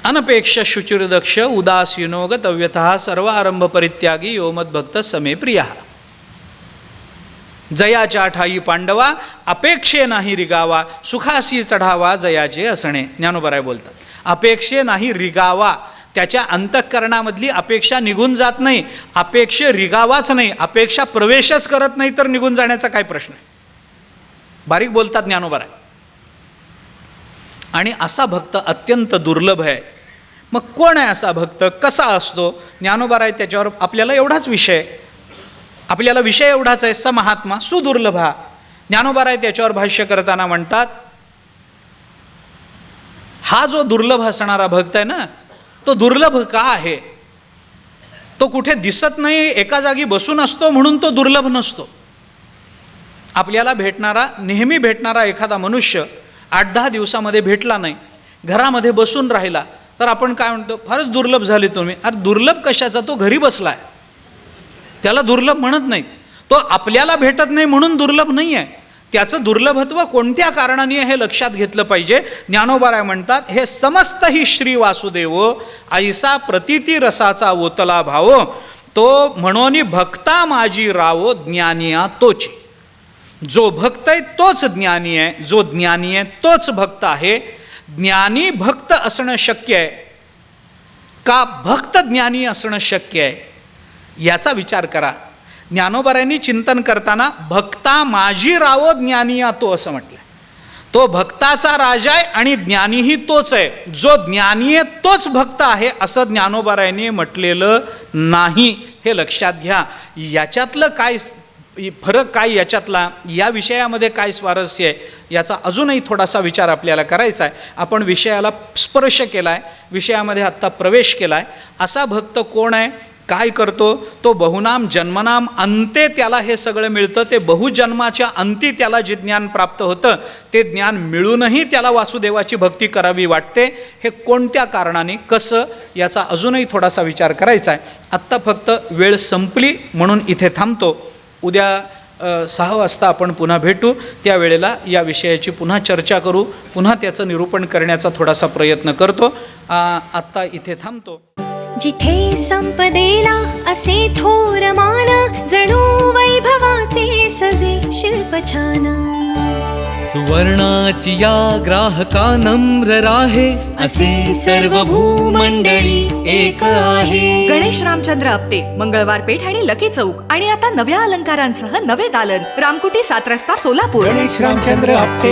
अनपेक्ष शुचिर्दक्ष उदासीनो गतव्यतः सर्व आरंभ परित्यागी यो मद्भक्त समे प्रिया. जयाच्या ठाई पांडवा अपेक्षे नाही रिगावा, सुखासी चढावा जयाचे असणे. ज्ञानोबराय बोलतात, अपेक्षे नाही रिगावा. त्याच्या अंतःकरणामधली अपेक्षा निघून जात नाही. अपेक्षे रिगावाच नाही, अपेक्षा प्रवेशच करत नाही तर निघून जाण्याचा काय प्रश्न आहे. बारीक बोलतात ज्ञानोबराय. आणि असा भक्त अत्यंत दुर्लभ आहे. मग कोण आहे असा भक्त, कसा असतो? ज्ञानोबराय त्याच्यावर आपल्याला एवढाच विषय, आपल्याला विषय एवढाच आहे, स महात्मा सुदुर्लभा. ज्ञानोबराय त्याच्यावर भाष्य करताना म्हणतात, हा जो दुर्लभ असणारा भक्त आहे ना, तो दुर्लभ का आहे? तो कुठे दिसत नाही, एका जागी बसून असतो म्हणून तो दुर्लभ नसतो. आपल्याला भेटणारा, नेहमी भेटणारा एखादा मनुष्य 8-10 दिवसामध्ये भेटला नाही, घरामध्ये बसून राहिला, तर आपण काय म्हणतो, फारच दुर्लभ झाले तुम्ही. अरे दुर्लभ कशाचा? तो घरी बसलाय, त्याला दुर्लभ म्हणत नाहीत. तो आपल्याला भेटत नाही म्हणून दुर्लभ नाही आहे. त्याचं दुर्लभत्व कोणत्या कारणाने हे लक्षात घेतलं पाहिजे. ज्ञानोबराय म्हणतात, हे समस्त ही श्री वासुदेव ऐसा प्रतिती रसाचा ओतला भाव, तो म्हणून भक्ता माझी रावो ज्ञानिया तोची. जो भक्त आहे तोच ज्ञानी आहे, जो ज्ञानी आहे तोच भक्त आहे. ज्ञानी भक्त असणं शक्य आहे का भक्त ज्ञानी असणं शक्य आहे, याचा विचार करा. ज्ञानोबरायांनी चिंतन करताना भक्ता माझी रावो ज्ञानी तो असं म्हटलं. तो भक्ताचा राजा आहे आणि ज्ञानीही तोच आहे. जो ज्ञानी आहे तोच भक्त आहे असं ज्ञानोबरायांनी म्हटलेलं नाही, हे लक्षात घ्या. याच्यातलं काय फरक, काय याच्यातला, या विषयामध्ये काय स्वारस्य आहे, याचा अजूनही थोडासा विचार आपल्याला करायचा आहे. आपण विषयाला स्पर्श केला आहे, विषयामध्ये आत्ता प्रवेश केला आहे. असा भक्त कोण आहे, काय करतो? तो बहुनाम जन्मनाम अंते त्याला हे सगळं मिळतं. ते बहुजन्माच्या अंती त्याला जे ज्ञान प्राप्त होतं, ते ज्ञान मिळूनही त्याला वासुदेवाची भक्ती करावी वाटते. हे कोणत्या कारणाने, कसं, याचा अजूनही थोडासा विचार करायचा आहे. आत्ता फक्त वेळ संपली म्हणून इथे थांबतो. उद्या 6 वाजता आपण पुन्हा भेटू. त्यावेळेला या विषयाची पुन्हा चर्चा करू, पुन्हा त्याचं निरूपण करण्याचा थोडासा प्रयत्न करतो. आत्ता इथे थांबतो. जिथे संपदेला असे थोर मान, जणू वैभवाचे सजे शिल्प छान. सुवर्णाची या ग्राहका नम्र राहे, असे सर्व भूमंडळी एक आहे. गणेश रामचंद्र आपटे, मंगळवार पेठ आणि लकी चौक. आणि आता नव्या अलंकारांसह नवे दालन, रामकुटी 7 रस्ता सोलापूर. गणेश रामचंद्र आपटे.